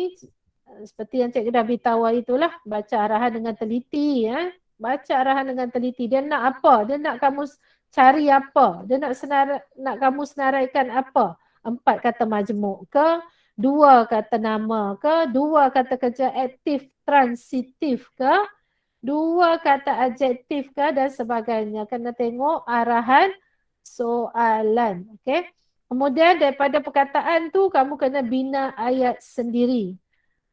seperti yang cikgu dah beritahu itulah, baca arahan dengan teliti. Baca arahan dengan teliti. Dia nak apa? Dia nak kamu cari apa? Dia nak kamu senaraikan apa? 4 kata majmuk ke? 2 kata nama ke? 2 kata kerja aktif transitif ke? 2 kata adjektif ke? Dan sebagainya. Kena tengok arahan soalan. Kemudian daripada perkataan tu kamu kena bina ayat sendiri.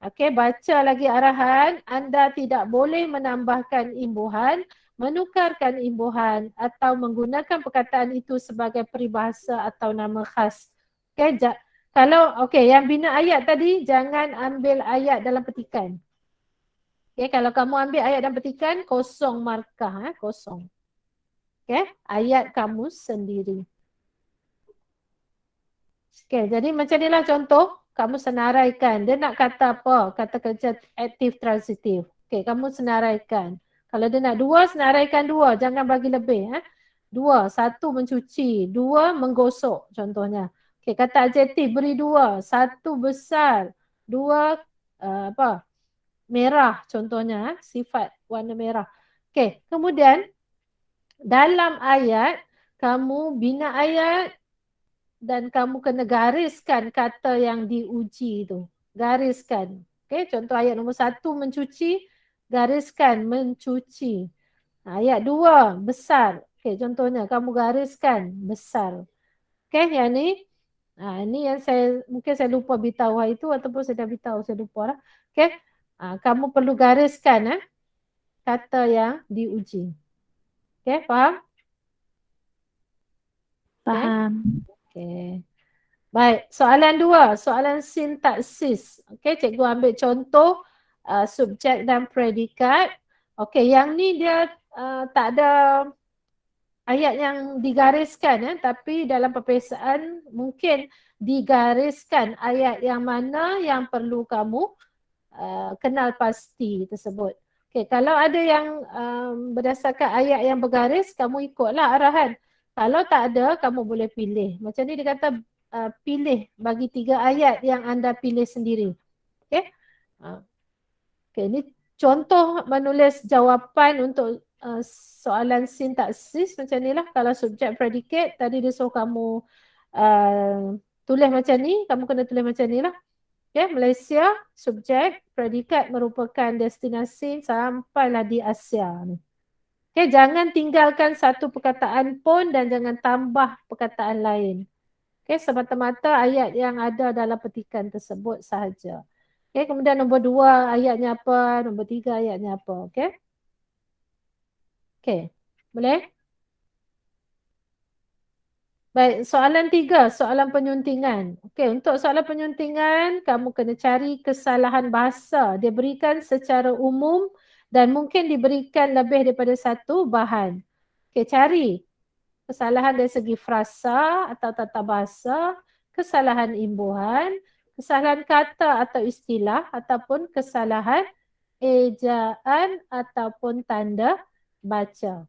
Baca lagi arahan. Anda tidak boleh menambahkan imbuhan, menukarkan imbuhan atau menggunakan perkataan itu sebagai peribahasa atau nama khas. Yang bina ayat tadi jangan ambil ayat dalam petikan. Kalau kamu ambil ayat dalam petikan, kosong markah, kosong. Ayat kamu sendiri. Jadi macam inilah contoh, kamu senaraikan. Dia nak kata apa? Kata kerja aktif transitif. Kamu senaraikan. Kalau dia nak 2, senaraikan 2. Jangan bagi lebih. 2, 1 mencuci, 2 menggosok contohnya. Kata adjektif beri 2, 1 besar, 2 merah contohnya, sifat warna merah. Kemudian dalam ayat, kamu bina ayat dan kamu kena gariskan kata yang diuji tu. Gariskan. Contoh ayat nombor 1 mencuci, gariskan mencuci. Ayat 2 besar. Contohnya kamu gariskan besar. Yang ni ini yang mungkin saya lupa beritahu hari itu ataupun saya dah beritahu, saya lupa lah. Kamu perlu gariskan kata yang diuji. Faham? Faham. Baik, soalan 2, soalan sintaksis. Cikgu ambil contoh subjek dan predikat. Yang ni dia tak ada ayat yang digariskan, tapi dalam peperiksaan mungkin digariskan ayat yang mana yang perlu kamu kenal pasti tersebut. Kalau ada yang berdasarkan ayat yang bergaris, kamu ikutlah arahan. Kalau tak ada, kamu boleh pilih. Macam ni dia kata pilih bagi 3 ayat yang anda pilih sendiri. Ini contoh menulis jawapan untuk soalan sintaksis macam ni lah. Kalau subjek predikat, tadi dia suruh kamu Tulis macam ni, kamu kena tulis macam ni lah. Okay, Malaysia, subjek, predikat merupakan destinasi sampailah di Asia ni. Okay, jangan tinggalkan satu perkataan pun dan jangan tambah perkataan lain. Okay, semata-mata ayat yang ada dalam petikan tersebut sahaja. Okay, kemudian nombor 2 ayatnya apa, nombor 3 ayatnya apa. Okay. Okay, boleh? Baik, soalan 3, soalan penyuntingan. Okey, untuk soalan penyuntingan, kamu kena cari kesalahan bahasa. Dia berikan secara umum dan mungkin diberikan lebih daripada satu bahan. Okey, cari kesalahan dari segi frasa atau tata bahasa, kesalahan imbuhan, kesalahan kata atau istilah ataupun kesalahan ejaan ataupun tanda baca.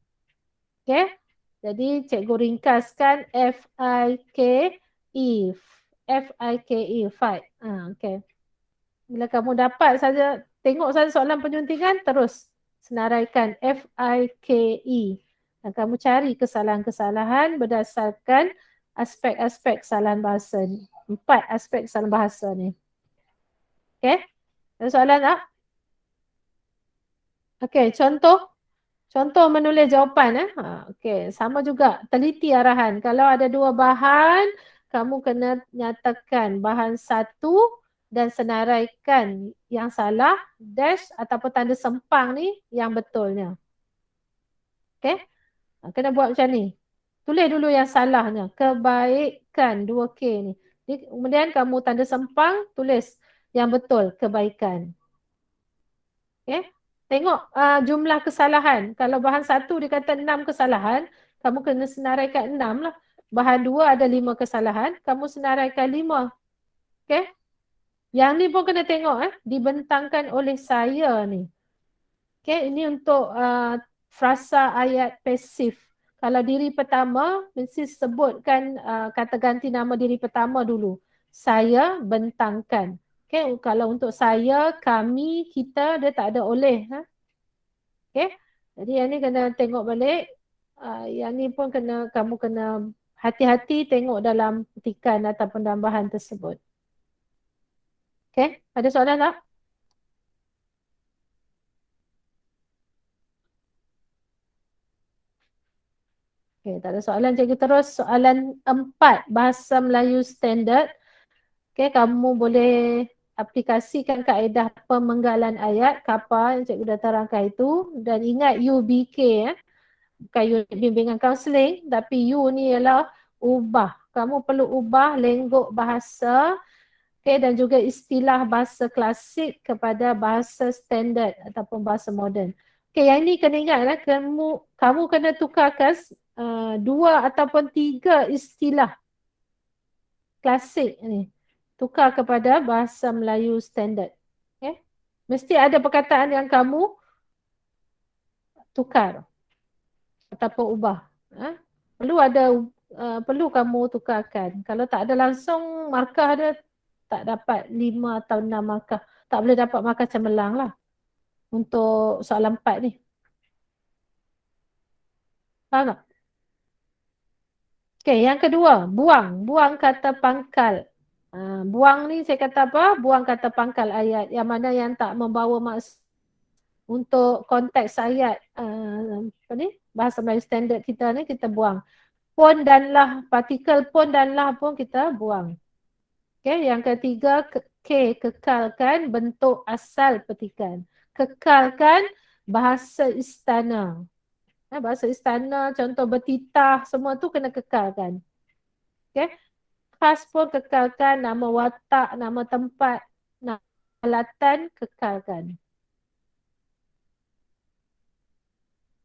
Okey. Jadi cikgu ringkaskan FIKE. FIKE, fight. Okay. Bila kamu dapat saja, tengok saja soalan penyuntingan, terus senaraikan FIKE. Dan kamu cari kesalahan-kesalahan berdasarkan aspek-aspek kesalahan bahasa ni. 4 aspek kesalahan bahasa ni. Okay. Ada soalan tak? Okay, Contoh menulis jawapan. Okey, sama juga. Teliti arahan. Kalau ada 2 bahan, kamu kena nyatakan bahan 1 dan senaraikan yang salah, dash ataupun tanda sempang ni yang betulnya. Okey? Kena buat macam ni. Tulis dulu yang salahnya. Kebaikan 2K ni. Kemudian kamu tanda sempang, tulis yang betul, kebaikan. Okey? Tengok jumlah kesalahan. Kalau bahan 1 dia kata 6 kesalahan, kamu kena senaraikan 6 lah. Bahan 2 ada 5 kesalahan, kamu senaraikan 5. Okey? Yang ni pun kena tengok dibentangkan oleh saya ni. Okey, ini untuk frasa ayat pasif. Kalau diri pertama, mesti sebutkan kata ganti nama diri pertama dulu. Saya bentangkan. Okay, kalau untuk saya, kami, kita, dia tak ada oleh. Okay, jadi yang ni kena tengok balik. Yang ni pun kamu kena hati-hati tengok dalam petikan ataupun dalam bahan tersebut. Okay, ada soalan tak? Okay, tak ada soalan. Cikgu terus soalan 4, bahasa Melayu standard. Okay, kamu boleh aplikasikan kaedah pemenggalan ayat, KAPA yang cikgu dah terangkan itu. Dan ingat UBK, bukan unit bimbingan kaunseling, tapi U ni ialah ubah. Kamu perlu ubah lenggok bahasa, okay, dan juga istilah bahasa klasik kepada bahasa standard ataupun bahasa moden. Okay, yang ini kena ingat, kamu kena tukarkan 2 ataupun 3 istilah klasik ni. Tukar kepada bahasa Melayu standard. Okay. Mesti ada perkataan yang kamu tukar ataupun ubah. Perlu kamu tukarkan. Kalau tak ada langsung, markah dia tak dapat 5 atau 6 markah. Tak boleh dapat markah cemerlang lah. Untuk soalan 4 ni. Faham tak? Okay, yang kedua, buang. Buang kata pangkal. Buang ni saya kata apa? Buang kata pangkal ayat yang mana yang tak membawa maksud untuk konteks ayat bahasa Melayu standard kita ni kita buang. Pun dan lah, partikel pun dan lah pun kita buang. Okay, yang ketiga, kekalkan bentuk asal petikan. Kekalkan bahasa istana. Bahasa istana, contoh bertitah, semua tu kena kekalkan. Okay. Khas pun kekalkan, nama watak, nama tempat, nama alatan kekalkan.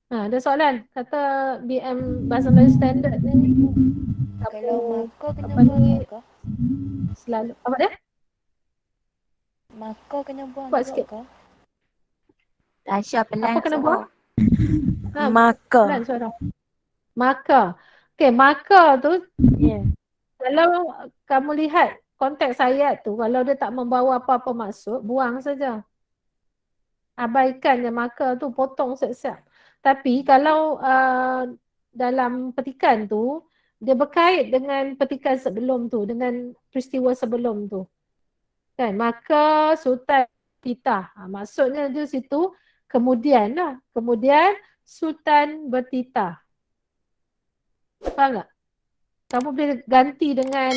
Ada soalan? Kata BM Bahasa Melayu Standard ni. Kalau markah kena apa buang ni, juga kah? Selalu, apa dia? Markah kena buang Buat juga sikit. kah? Tasha pelan Apa kena buang? Markah. Pelan suara. Markah. Okay, markah tu, kalau kamu lihat konteks ayat tu, kalau dia tak membawa apa-apa maksud, buang saja. Abaikan je markah tu, potong siap-siap. Tapi kalau dalam petikan tu, Dia berkait dengan petikan sebelum tu, dengan peristiwa sebelum tu. Kan? Maka Sultan bertitah. Maksudnya di situ kemudian lah. Kemudian Sultan bertitah. Faham tak? Kamu boleh ganti dengan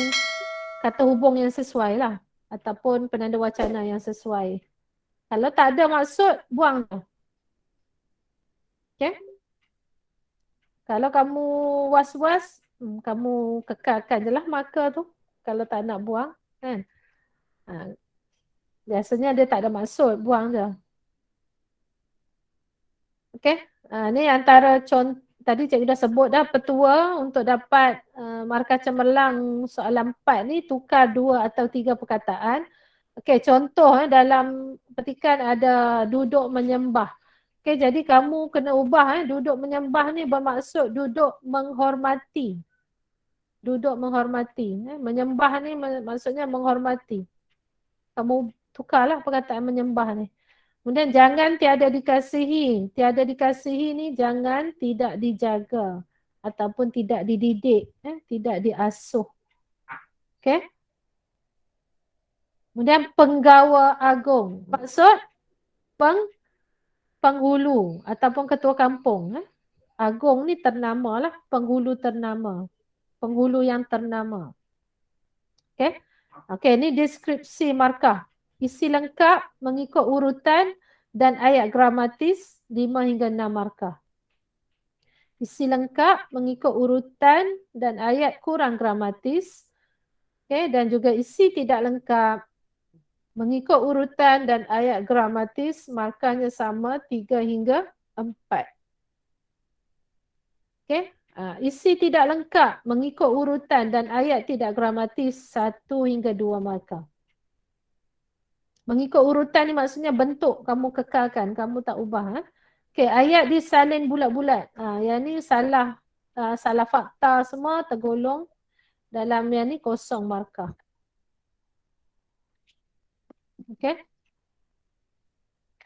kata hubung yang sesuai lah. Ataupun penanda wacana yang sesuai. Kalau tak ada maksud, buang tu. Okay? Kalau kamu was-was, kamu kekalkan je lah marker tu. Kalau tak nak buang. Kan? Biasanya dia tak ada maksud, buang je. Okay? Ni antara contoh. Tadi cikgu dah sebut dah petua untuk dapat markah cemerlang soalan 4 ni tukar 2 atau 3 perkataan. Okey, contoh dalam petikan ada duduk menyembah. Okey, jadi kamu kena ubah duduk menyembah ni bermaksud duduk menghormati. Duduk menghormati. Menyembah ni maksudnya menghormati. Kamu tukarlah perkataan menyembah ni. Kemudian jangan tiada dikasihi. Tiada dikasihi ni jangan tidak dijaga ataupun tidak dididik, tidak diasuh. Okey? Kemudian penggawa agung. Maksud penghulu ataupun ketua kampung. Agung ni ternama lah, penghulu ternama. Penghulu yang ternama. Okey? Okey, ni deskripsi markah. Isi lengkap mengikut urutan dan ayat gramatis 5 hingga 6 markah. Isi lengkap mengikut urutan dan ayat kurang gramatis. Okay, dan juga isi tidak lengkap mengikut urutan dan ayat gramatis, markahnya sama 3 hingga 4. Okay. Isi tidak lengkap mengikut urutan dan ayat tidak gramatis 1 hingga 2 markah. Mengikut urutan ni maksudnya bentuk kamu kekalkan, kamu tak ubah. Okey, ayat disalin bulat-bulat. Yang ni salah fakta semua tergolong dalam yang ni kosong markah. Okey.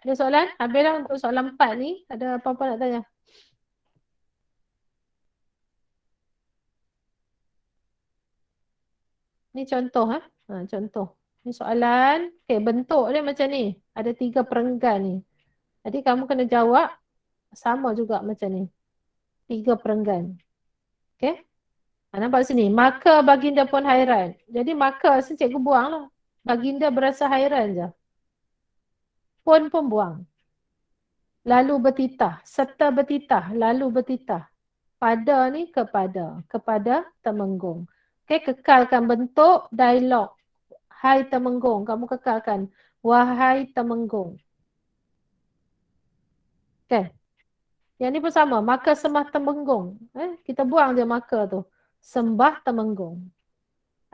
Ada soalan? Habislah untuk soalan 4 ni. Ada apa-apa nak tanya? Ni contoh. Contoh. Ni soalan. Okey, bentuk dia macam ni. Ada 3 perenggan ni. Jadi kamu kena jawab sama juga macam ni. 3 perenggan. Okey. Nampak sini. Maka baginda pun hairan. Jadi maka sini cikgu buang lah. Baginda berasa hairan je. Pun buang. Lalu bertitah. Serta bertitah. Lalu bertitah. Pada ni kepada. Kepada Temenggung. Okey, kekalkan bentuk dialog. Hai Temenggung. Kamu kekalkan. Wahai Temenggung. Okey. Yang ni pun sama. Maka sembah Temenggung. Kita buang je maka tu. Sembah Temenggung.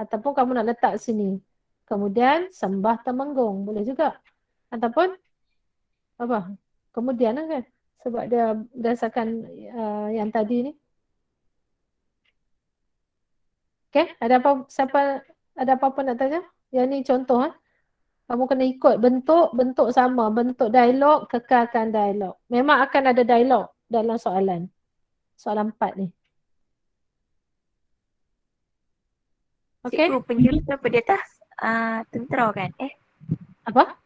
Ataupun kamu nak letak sini. Kemudian sembah Temenggung. Boleh juga. Ataupun apa? Kemudian kan. Sebab dia berdasarkan yang tadi ni. Okey, ada apa-apa nak tanya? Yang ni contoh. Kamu kena ikut bentuk sama. Bentuk dialog, kekalkan dialog. Memang akan ada dialog dalam soalan. Soalan 4 ni. Okey. Cikgu, penjuri tu apa di atas? Tentera kan? Apa?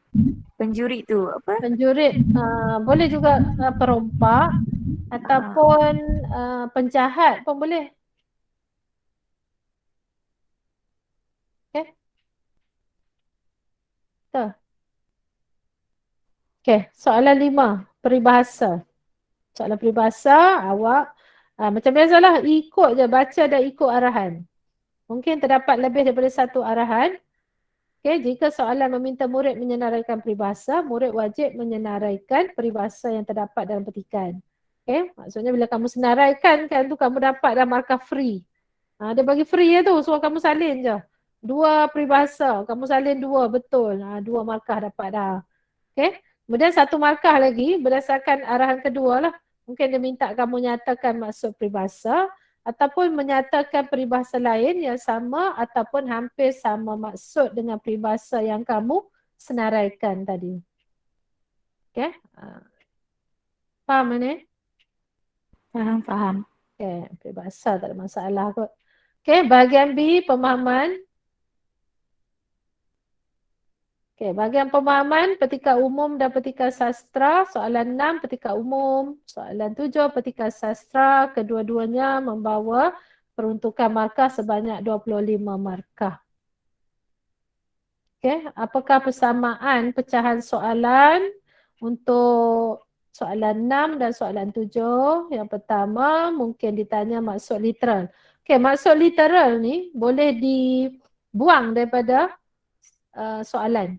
Penjuri tu apa? Penjurit boleh juga perompak ataupun penjahat pun boleh. Okey. Betul. Okey, soalan 5, peribahasa. Soalan peribahasa, awak macam biasalah ikut je, baca dan ikut arahan. Mungkin terdapat lebih daripada satu arahan. Okey, jika soalan meminta murid menyenaraikan peribahasa, murid wajib menyenaraikan peribahasa yang terdapat dalam petikan. Okey, maksudnya bila kamu senaraikan kan tu kamu dapat dah markah free. Dia bagi free tu, suruh kamu salin je. 2 peribahasa, kamu salin 2 betul. 2 markah dapat dah. Okey. Kemudian 1 markah lagi berdasarkan arahan kedua lah. Mungkin dia minta kamu nyatakan maksud peribahasa ataupun menyatakan peribahasa lain yang sama ataupun hampir sama maksud dengan peribahasa yang kamu senaraikan tadi. Okey. Faham ni? Faham. Okey, peribahasa tak ada masalah kot. Okey, bahagian B, pemahaman. Okey, bahagian pemahaman, petika umum dan petika sastra. Soalan 6, petika umum. Soalan 7, petika sastra. Kedua-duanya membawa peruntukan markah sebanyak 25 markah. Okey, apakah persamaan pecahan soalan untuk soalan 6 dan soalan 7? Yang pertama, mungkin ditanya maksud literal. Okey, maksud literal ni boleh dibuang daripada soalan.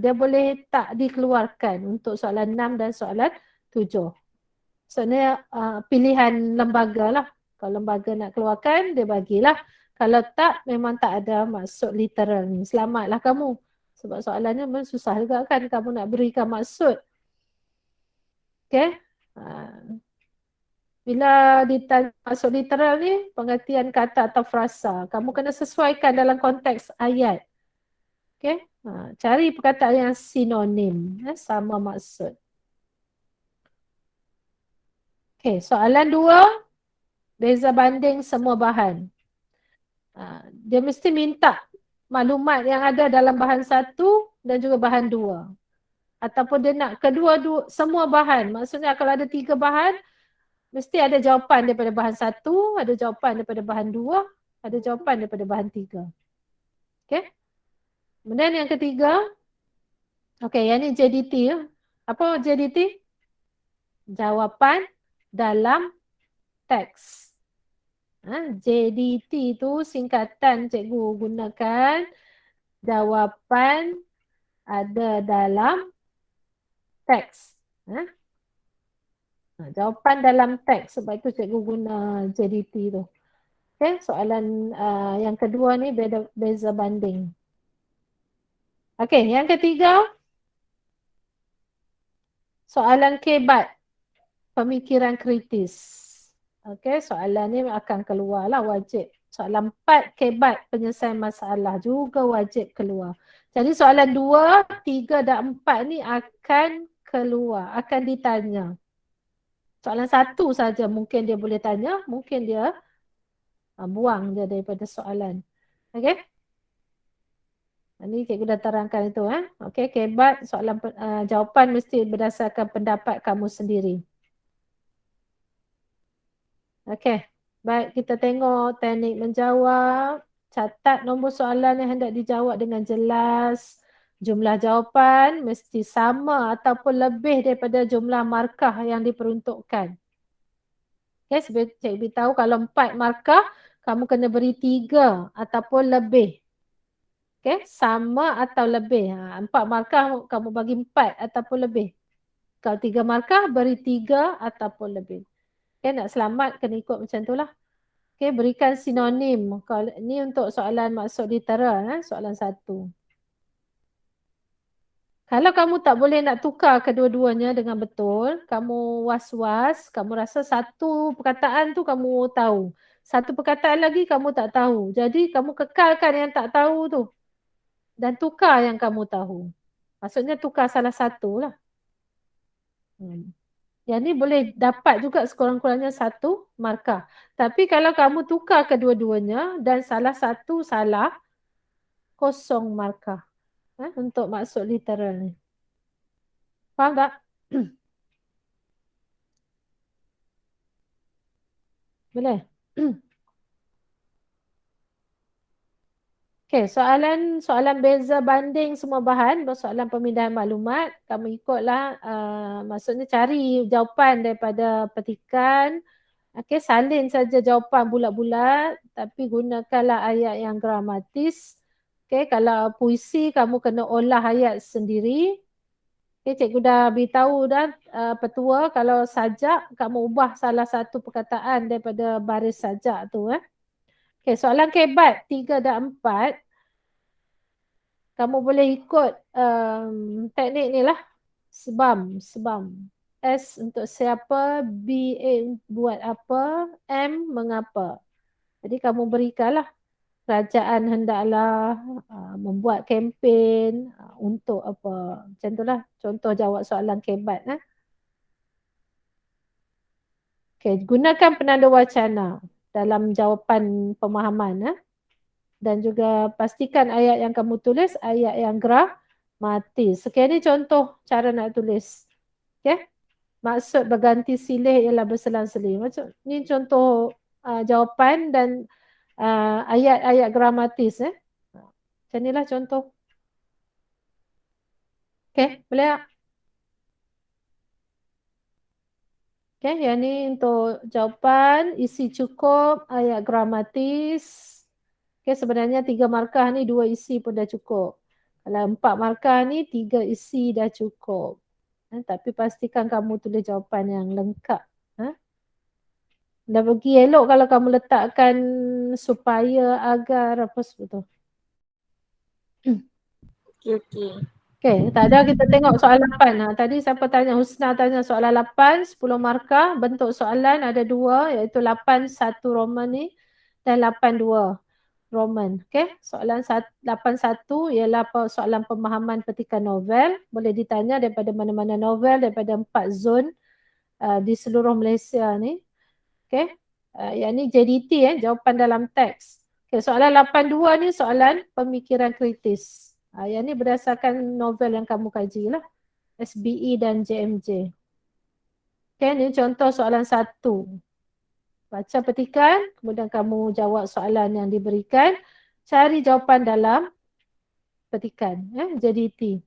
Dia boleh tak dikeluarkan untuk soalan 6 dan soalan 7. Maksudnya pilihan lembaga lah. Kalau lembaga nak keluarkan, dia bagilah. Kalau tak, memang tak ada maksud literal ni. Selamatlah kamu. Sebab soalannya memang susah juga kan kamu nak berikan maksud. Okay. Bila ditanya maksud literal ni, pengertian kata atau frasa. Kamu kena sesuaikan dalam konteks ayat. Okay. Cari perkataan yang sinonim. Sama maksud. Okay. Soalan 2. Beza banding semua bahan. Dia mesti minta maklumat yang ada dalam bahan 1 dan juga bahan 2. Ataupun dia nak semua bahan. Maksudnya kalau ada 3 bahan, mesti ada jawapan daripada bahan 1, ada jawapan daripada bahan 2, ada jawapan daripada bahan 3. Okay. Kemudian yang ketiga, okay, yang ni JDT. Apa JDT? Jawapan dalam teks. JDT tu singkatan cikgu gunakan jawapan ada dalam teks. Jawapan dalam teks, sebab itu cikgu guna JDT tu. Okay, soalan yang kedua ni beza banding. Okay, yang ketiga, soalan kebat, pemikiran kritis. Okay, soalan ni akan keluar lah wajib. Soalan 4, kebat, penyelesaian masalah juga wajib keluar. Jadi soalan 2, 3 dan 4 ni akan keluar, akan ditanya. Soalan 1 saja mungkin dia boleh tanya, mungkin dia buang je daripada soalan. Okay. Ini cikgu dah terangkan itu. Okay, kebat, soalan jawapan mesti berdasarkan pendapat kamu sendiri. Okay, baik, kita tengok teknik menjawab. Catat nombor soalan yang hendak dijawab dengan jelas. Jumlah jawapan mesti sama ataupun lebih daripada jumlah markah yang diperuntukkan. Okay, seperti cikgu beritahu kalau 4 markah, kamu kena beri 3 ataupun lebih. Okay, sama atau lebih. 4 markah kamu bagi 4 ataupun lebih. Kalau 3 markah, beri 3 ataupun lebih. Okay, nak selamat kena ikut macam tu lah. Okay, berikan sinonim. Kalau ni untuk soalan maksud literal, soalan 1. Kalau kamu tak boleh nak tukar kedua-duanya dengan betul, kamu was-was, kamu rasa satu perkataan tu kamu tahu. Satu perkataan lagi kamu tak tahu. Jadi kamu kekalkan yang tak tahu tu. Dan tukar yang kamu tahu. Maksudnya tukar salah satu lah. Yang ni boleh dapat juga sekurang-kurangnya 1 markah. Tapi kalau kamu tukar kedua-duanya dan salah satu salah, 0 markah. Untuk maksud literal ni. Faham tak? Boleh? Okay, soalan beza banding semua bahan, soalan pemindahan maklumat. Kamu ikutlah, maksudnya cari jawapan daripada petikan. Okay, salin saja jawapan bulat-bulat, tapi gunakanlah ayat yang gramatis. Okay, kalau puisi, kamu kena olah ayat sendiri. Okay, cikgu dah beritahu dah, petua, kalau sajak, kamu ubah salah satu perkataan daripada baris sajak tu. Okay, soalan kebat 3 dan 4. Kamu boleh ikut teknik ni lah. Sebam. S untuk siapa, B buat apa, M mengapa. Jadi kamu berikanlah. Kerajaan hendaklah membuat kempen untuk apa. Macam itulah contoh jawab soalan kebat. Okay, gunakan penanda wacana. dalam jawapan pemahaman. Dan juga pastikan ayat yang kamu tulis ayat yang gramatis. Okey, ni contoh cara nak tulis. Okey. Maksud berganti silih ialah berselang-seling. Macam ni contoh jawapan dan ayat-ayat gramatis. Macam inilah contoh. Okey, boleh tak? Okey, yang ni untuk jawapan, isi cukup, ayat gramatis. Okey, sebenarnya 3 markah ni 2 isi pun dah cukup. Kalau 4 markah ni 3 isi dah cukup. Tapi pastikan kamu tulis jawapan yang lengkap. Dah bagi elok kalau kamu letakkan supaya, agar, apa sebut tu. Okey. Okey, tak ada, kita tengok soalan 8. Tadi siapa tanya, Husna tanya soalan 8, 10 markah. Bentuk soalan ada 2, iaitu 8-1 Roman ni dan 8-2 Roman. Okey, soalan 8-1 ialah soalan pemahaman petikan novel. Boleh ditanya daripada mana-mana novel, daripada 4 zon di seluruh Malaysia ni. Okey, yang ni JDT, jawapan dalam teks. Okay, soalan 82 ni soalan pemikiran kritis. Yang ni berdasarkan novel yang kamu kaji lah. SBE dan JMJ. Okay, ni contoh soalan 1. Baca petikan, kemudian kamu jawab soalan yang diberikan. Cari jawapan dalam petikan. JDT.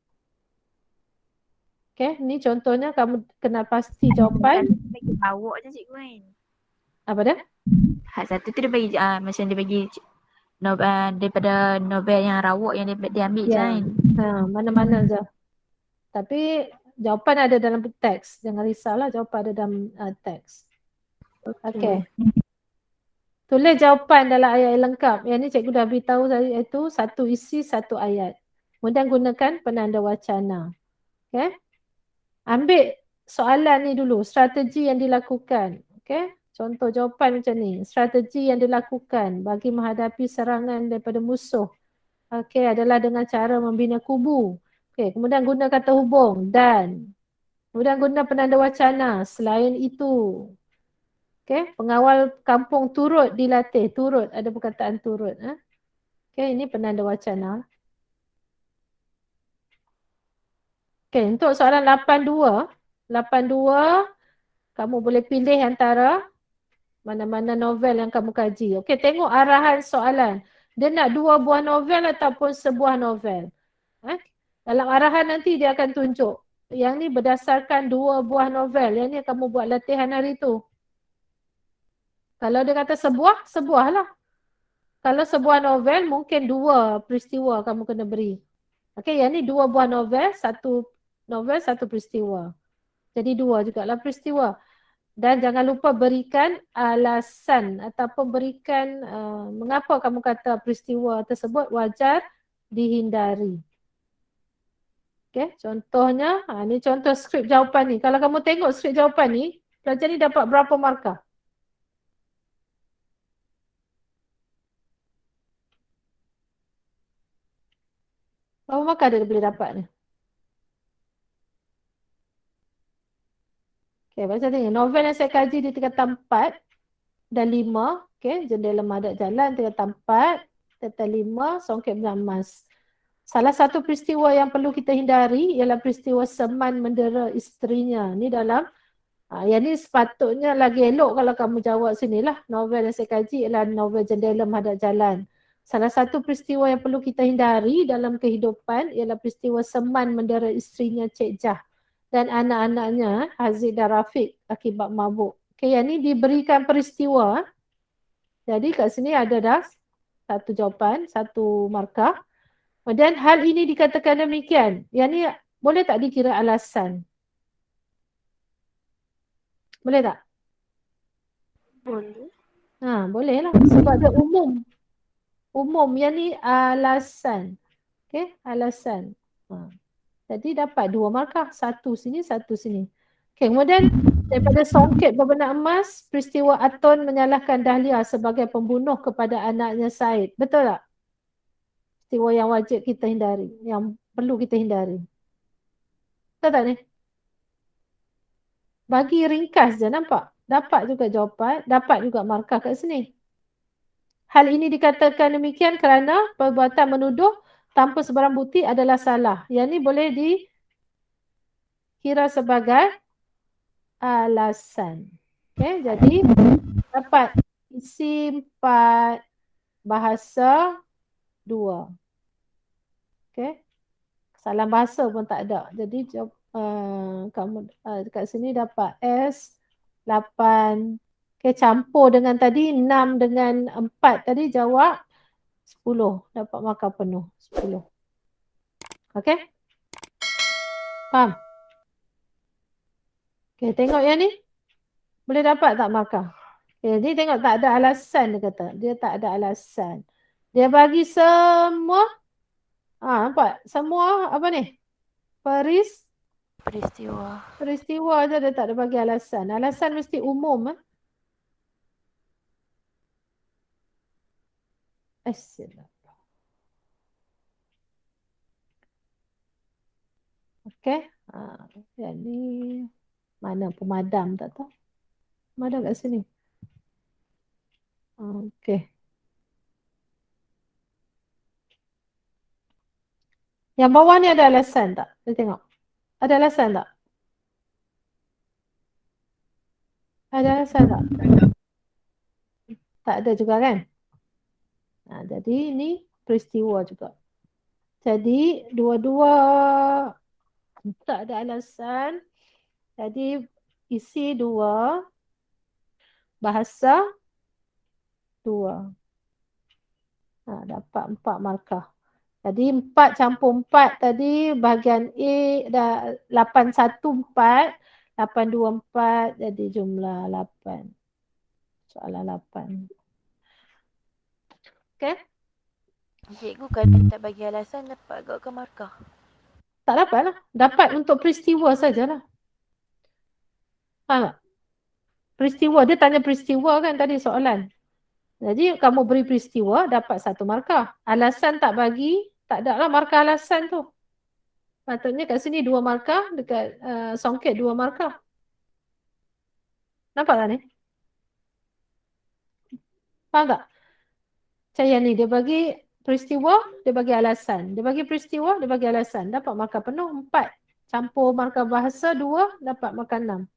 Okay, ni contohnya kamu kena pasti jawapan. Dia bagi awak je cikgu kan. Apa dia? Hak satu tu dia bagi macam dia bagi daripada novel yang rawak yang dia ambil je kan. Mana-mana je. Tapi jawapan ada dalam teks. Jangan risaulah, jawapan ada dalam teks. Okey. Tulis jawapan dalam ayat yang lengkap. Yang ni cikgu dah beritahu tadi, iaitu satu isi satu ayat. Kemudian gunakan penanda wacana. Okey. Ambil soalan ni dulu, strategi yang dilakukan. Okey. Contoh jawapan macam ni. Strategi yang dilakukan bagi menghadapi serangan daripada musuh. Okey, adalah dengan cara membina kubu. Okey, kemudian guna kata hubung dan. Kemudian guna penanda wacana. Selain itu. Okey, pengawal kampung turut dilatih. Turut, ada perkataan turut. Okey, ini penanda wacana. Okey, untuk soalan 82. 82, kamu boleh pilih antara mana-mana novel yang kamu kaji. Okey, tengok arahan soalan. Dia nak 2 buah novel ataupun sebuah novel. Dalam arahan nanti dia akan tunjuk. Yang ni berdasarkan 2 buah novel. Yang ni kamu buat latihan hari tu. Kalau dia kata sebuah, sebuah lah. Kalau sebuah novel, mungkin 2 peristiwa kamu kena beri. Okey, yang ni 2 buah novel, 1 novel, 1 peristiwa. Jadi 2 jugalah peristiwa. Dan jangan lupa berikan alasan ataupun berikan mengapa kamu kata peristiwa tersebut wajar dihindari. Okey, contohnya, ni contoh skrip jawapan ni. Kalau kamu tengok skrip jawapan ni, pelajar ni dapat berapa markah? Berapa markah dia boleh dapat ni? Okey, baca tengok. Novel yang saya kaji di tingkatan 4 dan 5. Okey, Jendela Madak Jalan tingkatan 4, tingkatan 5, Songket Benang Emas. Salah satu peristiwa yang perlu kita hindari ialah peristiwa Seman mendera isterinya. Ni dalam, yang ni sepatutnya lagi elok kalau kamu jawab sinilah. Novel yang saya kaji ialah novel Jendela Madak Jalan. Salah satu peristiwa yang perlu kita hindari dalam kehidupan ialah peristiwa Seman mendera isterinya Cik Jah dan anak-anaknya Haziq dan Rafiq akibat mabuk. Okey, yang ni diberikan peristiwa. Jadi kat sini ada dah satu jawapan, 1 markah. Kemudian hal ini dikatakan demikian. Yang ni boleh tak dikira alasan? Boleh tak? Boleh. Boleh lah. Sebab dia umum. Umum. Yang ni alasan. Okey, alasan. Jadi dapat 2 markah. 1 sini, 1 sini. Okey, kemudian daripada Songket Berbenang Emas, peristiwa Atun menyalahkan Dahlia sebagai pembunuh kepada anaknya Said. Betul tak? Peristiwa yang wajib kita hindari, yang perlu kita hindari. Betul tak ni? Bagi ringkas je, nampak? Dapat juga jawapan, dapat juga markah kat sini. hal ini dikatakan demikian kerana perbuatan menuduh tanpa sebarang bukti adalah salah. Yang ni boleh dikira sebagai alasan. Okey, jadi dapat isi 4, bahasa 2. Okey. Kesalahan bahasa pun tak ada. Jadi kamu dekat sini dapat S 8. Okey, campur dengan tadi 6 dengan 4 tadi jawab 10. Dapat markah penuh 10. Okey? Faham? Okey, tengok yang ni. Boleh dapat tak markah? Okay, ni tengok tak ada alasan dia kata. Dia tak ada alasan. Dia bagi semua. Nampak? Semua apa ni? Peristiwa. Peristiwa je dia tak ada bagi alasan. Alasan mesti umum. Siap. Okey. Yang ni mana pemadam tak tahu. Pemadam kat sini. Okey. Yang bawah ni ada alasan tak? Kita tengok. Ada alasan tak? Ada alasan tak? Tak ada juga kan? Jadi ini peristiwa juga. Jadi dua-dua tak ada alasan. Jadi isi 2, bahasa 2. Dapat 4 markah. Jadi 4 campur 4 tadi bahagian A dah 814, 824 jadi jumlah 8. Soalan 8. Okey? Cikgu kalau tak bagi alasan dapat ke markah? Tak dapat lah. Dapat untuk peristiwa sajalah. Faham tak? Peristiwa. Dia tanya peristiwa kan tadi soalan. Jadi kamu beri peristiwa dapat 1 markah. Alasan tak bagi, tak ada lah markah alasan tu. Patutnya kat sini 2 markah, dekat songket 2 markah. Nampak tak ni? Faham tak? Macam yang ni, dia bagi peristiwa, dia bagi alasan. Dia bagi peristiwa, dia bagi alasan. Dapat markah penuh 4. Campur markah bahasa 2, dapat markah 6.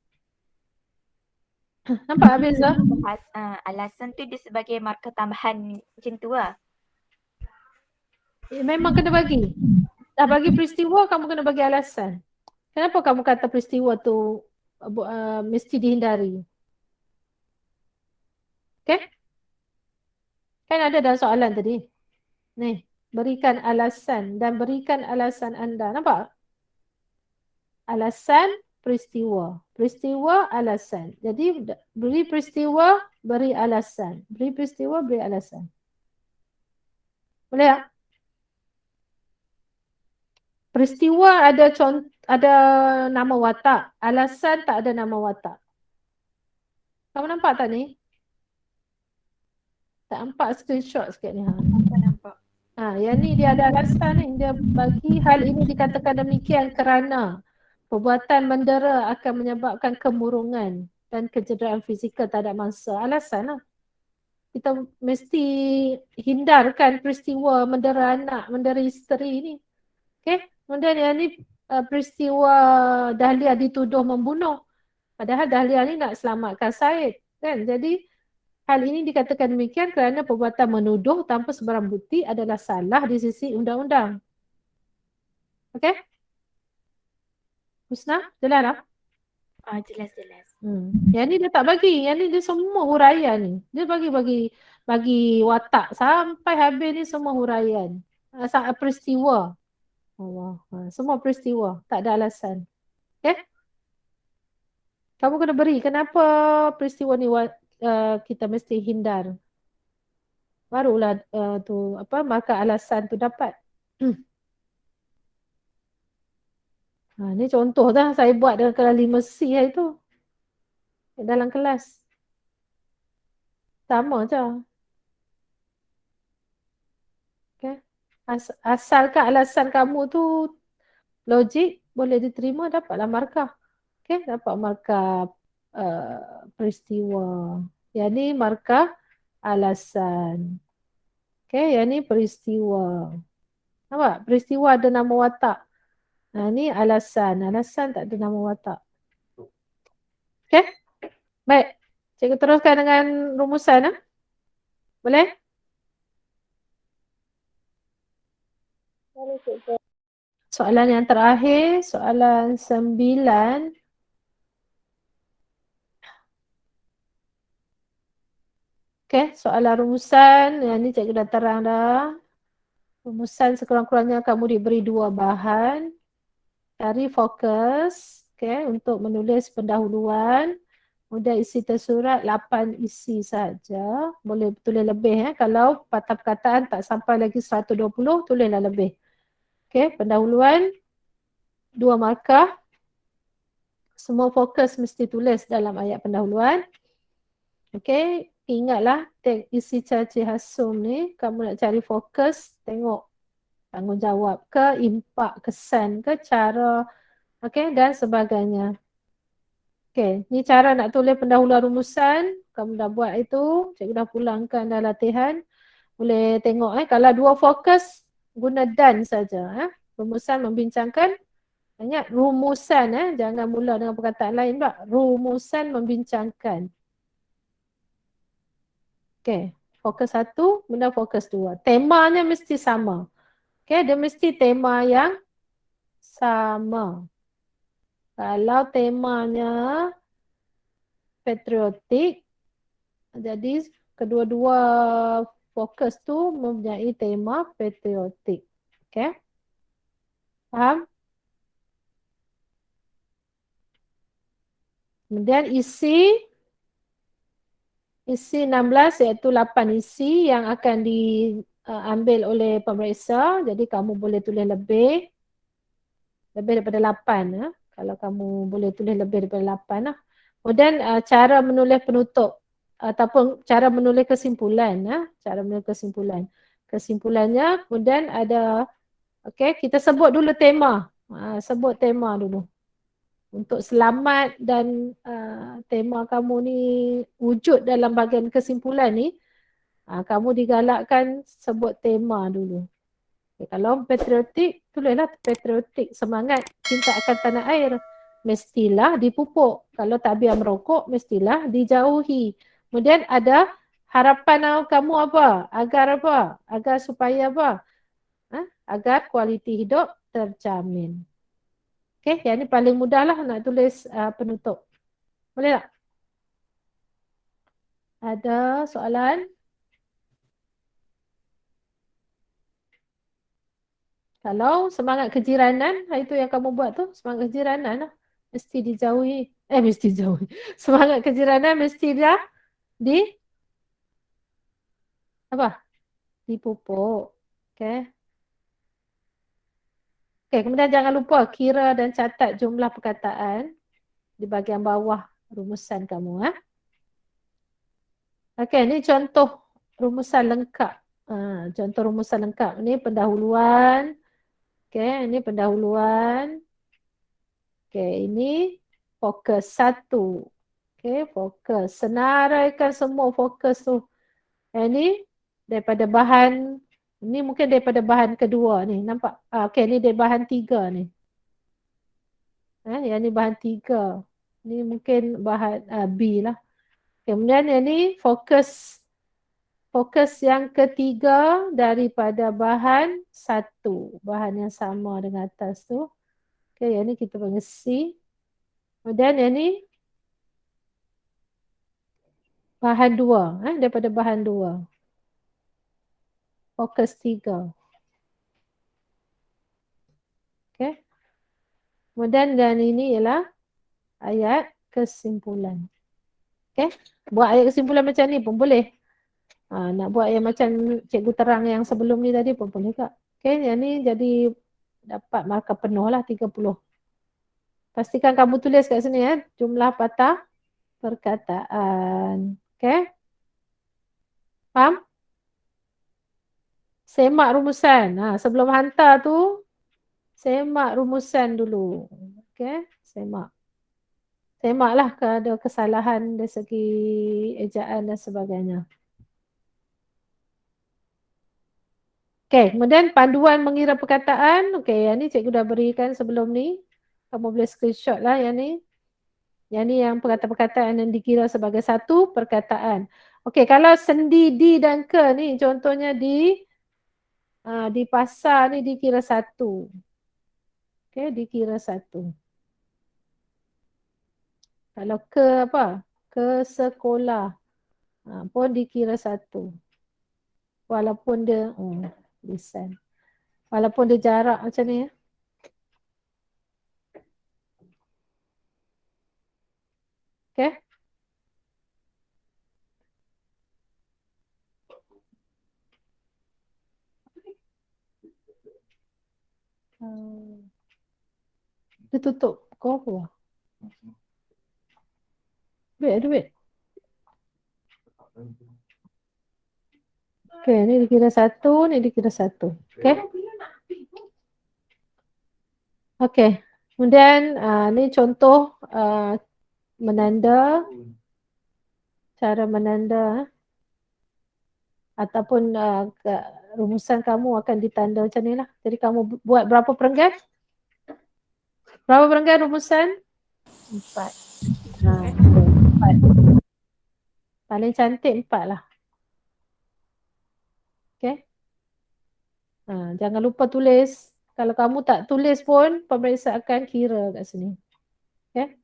Nampak habis dah? Alasan tu dia sebagai markah tambahan macam tu lah. Memang kena bagi. Dah bagi peristiwa, kamu kena bagi alasan. Kenapa kamu kata peristiwa tu mesti dihindari? Okay? Kan ada dalam soalan tadi. Ni, berikan alasan dan berikan alasan anda. Nampak? Alasan, peristiwa. Peristiwa, alasan. Jadi beri peristiwa, beri alasan. Beri peristiwa, beri alasan. Boleh tak? Peristiwa ada nama watak. Alasan tak ada nama watak. Kamu nampak tak ni? Tak nampak screenshot sikit ni. Nampak. Yang ni dia ada alasan ni. Dia bagi hal ini dikatakan demikian kerana perbuatan mendera akan menyebabkan kemurungan dan kecederaan fizikal terhadap mangsa. Alasan lah. Kita mesti hindarkan peristiwa mendera anak, mendera isteri ni. Okay? Kemudian yang ni peristiwa Dahlia dituduh membunuh. Padahal Dahlia ni nak selamatkan Said. Kan? Jadi hal ini dikatakan demikian kerana perbuatan menuduh tanpa sebarang bukti adalah salah di sisi undang-undang. Okey? Husna, jelas tak? Jelas. Yang ni dia tak bagi. Yang ni dia semua huraian ni. Dia bagi watak sampai habis ni semua huraian. Peristiwa. Allah. Semua peristiwa. Tak ada alasan. Okey? Kamu kena beri. Kenapa peristiwa ni kita mesti hindar? Barulah markah alasan tu dapat. Ni contoh dah saya buat dengan kelas 5C hari tu. Dalam kelas. Sama je. Okay. Asalkan alasan kamu tu logik, boleh diterima, dapatlah markah. Okay. Dapat markah peristiwa. Yang ni markah alasan. Okey, yang ni peristiwa. Nampak? Peristiwa ada nama watak. Ni alasan. Alasan tak ada nama watak. Okey? Baik. Cikgu teruskan dengan rumusan. Boleh? Soalan yang terakhir, soalan 9. Okey, soalan rumusan. Yang ni cikgu dah terang dah. Rumusan sekurang-kurangnya kamu diberi 2 bahan. Cari fokus, untuk menulis pendahuluan. Kemudian isi tersurat 8 isi saja. Boleh tulis lebih. Kalau patah perkataan tak sampai lagi 120, tulislah lebih. Pendahuluan 2 markah. Semua fokus mesti tulis dalam ayat pendahuluan. Ingatlah tag isi caci hasum ni, kamu nak cari fokus, tengok tanggungjawab ke, impak, kesan ke, cara, dan sebagainya. Ni cara nak tulis pendahuluan rumusan. Kamu dah buat itu, cikgu dah pulangkan dah latihan. Boleh tengok kalau 2 fokus, guna dan saja. Rumusan membincangkan. Ingat rumusan, jangan mula dengan perkataan lain pula. Rumusan membincangkan. Fokus 1, benda fokus 2. Temanya mesti sama. Dia mesti tema yang sama. Kalau temanya patriotik, jadi kedua-dua fokus tu mempunyai tema patriotik. Faham? Kemudian isi 16 iaitu 8 isi yang akan diambil oleh pemeriksa. Jadi kamu boleh tulis lebih daripada 8. Kalau kamu boleh tulis lebih daripada 8. Kemudian cara menulis penutup ataupun cara menulis kesimpulan. Cara menulis kesimpulan. Kesimpulannya kemudian ada, kita sebut dulu tema. Sebut tema dulu. Untuk selamat dan tema kamu ni wujud dalam bahagian kesimpulan ni, kamu digalakkan sebut tema dulu. Kalau patriotik, tulislah patriotik, semangat cinta akan tanah air. Mestilah dipupuk. Kalau tabiat merokok, mestilah dijauhi. Kemudian ada harapan kamu apa? Agar apa? Agar supaya apa? Agar kualiti hidup terjamin. Yang ni paling mudah lah nak tulis penutup. Boleh tak? Ada soalan? Kalau semangat kejiranan, itu yang kamu buat tu, semangat kejiranan lah. Mesti dijauhi. Mesti dijauhi. Semangat kejiranan mesti dia apa? Dipupuk. Kemudian jangan lupa kira dan catat jumlah perkataan di bahagian bawah rumusan kamu. Ni contoh rumusan lengkap. Contoh rumusan lengkap. Ini pendahuluan. Ini pendahuluan. Ini fokus 1. Fokus. Senaraikan semua fokus tu. Ini daripada bahan, ini mungkin daripada bahan kedua ni. Nampak? Ni dari bahan 3 ni. Yang ni bahan 3. Ni mungkin bahan B lah. Kemudian yang ni fokus yang ketiga daripada bahan 1. Bahan yang sama dengan atas tu. Yang ni kita panggil C. Kemudian yang ni bahan 2. Daripada bahan 2. Fokus 3. Kemudian dan ini ialah ayat kesimpulan. Buat ayat kesimpulan macam ni pun boleh. Nak buat yang macam cikgu terang yang sebelum ni tadi pun boleh tak? Yang ni jadi dapat markah penuh lah 30. Pastikan kamu tulis kat sini jumlah patah perkataan. Faham? Semak rumusan. Sebelum hantar tu, semak rumusan dulu. Semak. Semaklah ada kesalahan dari segi ejaan dan sebagainya. Okey, kemudian panduan mengira perkataan. Okey, yang ni cikgu dah berikan sebelum ni. Kamu boleh screenshot lah yang ni. Yang ni yang perkataan-perkataan yang dikira sebagai satu perkataan. Okey, kalau sendi di dan ke ni contohnya di pasar ni dikira satu. Okey, dikira satu. Kalau ke apa? Ke sekolah pun dikira satu. Walaupun dia lisan. Walaupun dia jarak macam ni ya. Okey. Dia tutup kau apa? Duit. Okey, ni dikira satu, ni dikira satu. Okey. Okey. Kemudian ni contoh menanda, cara menanda ataupun rumusan kamu akan ditanda macam ni lah. Jadi kamu buat berapa perenggan? Berapa perenggan rumusan? 4. 4. Paling cantik 4 lah. Okey. Jangan lupa tulis. Kalau kamu tak tulis pun, pemeriksa akan kira kat sini. Okey.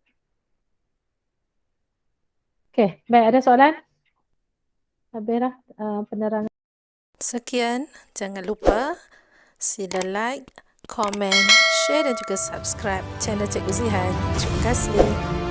Okey, baik, ada soalan? Habis dah penerangan. Sekian, jangan lupa sila like, komen, share dan juga subscribe channel Cikgu Zihan. Terima kasih.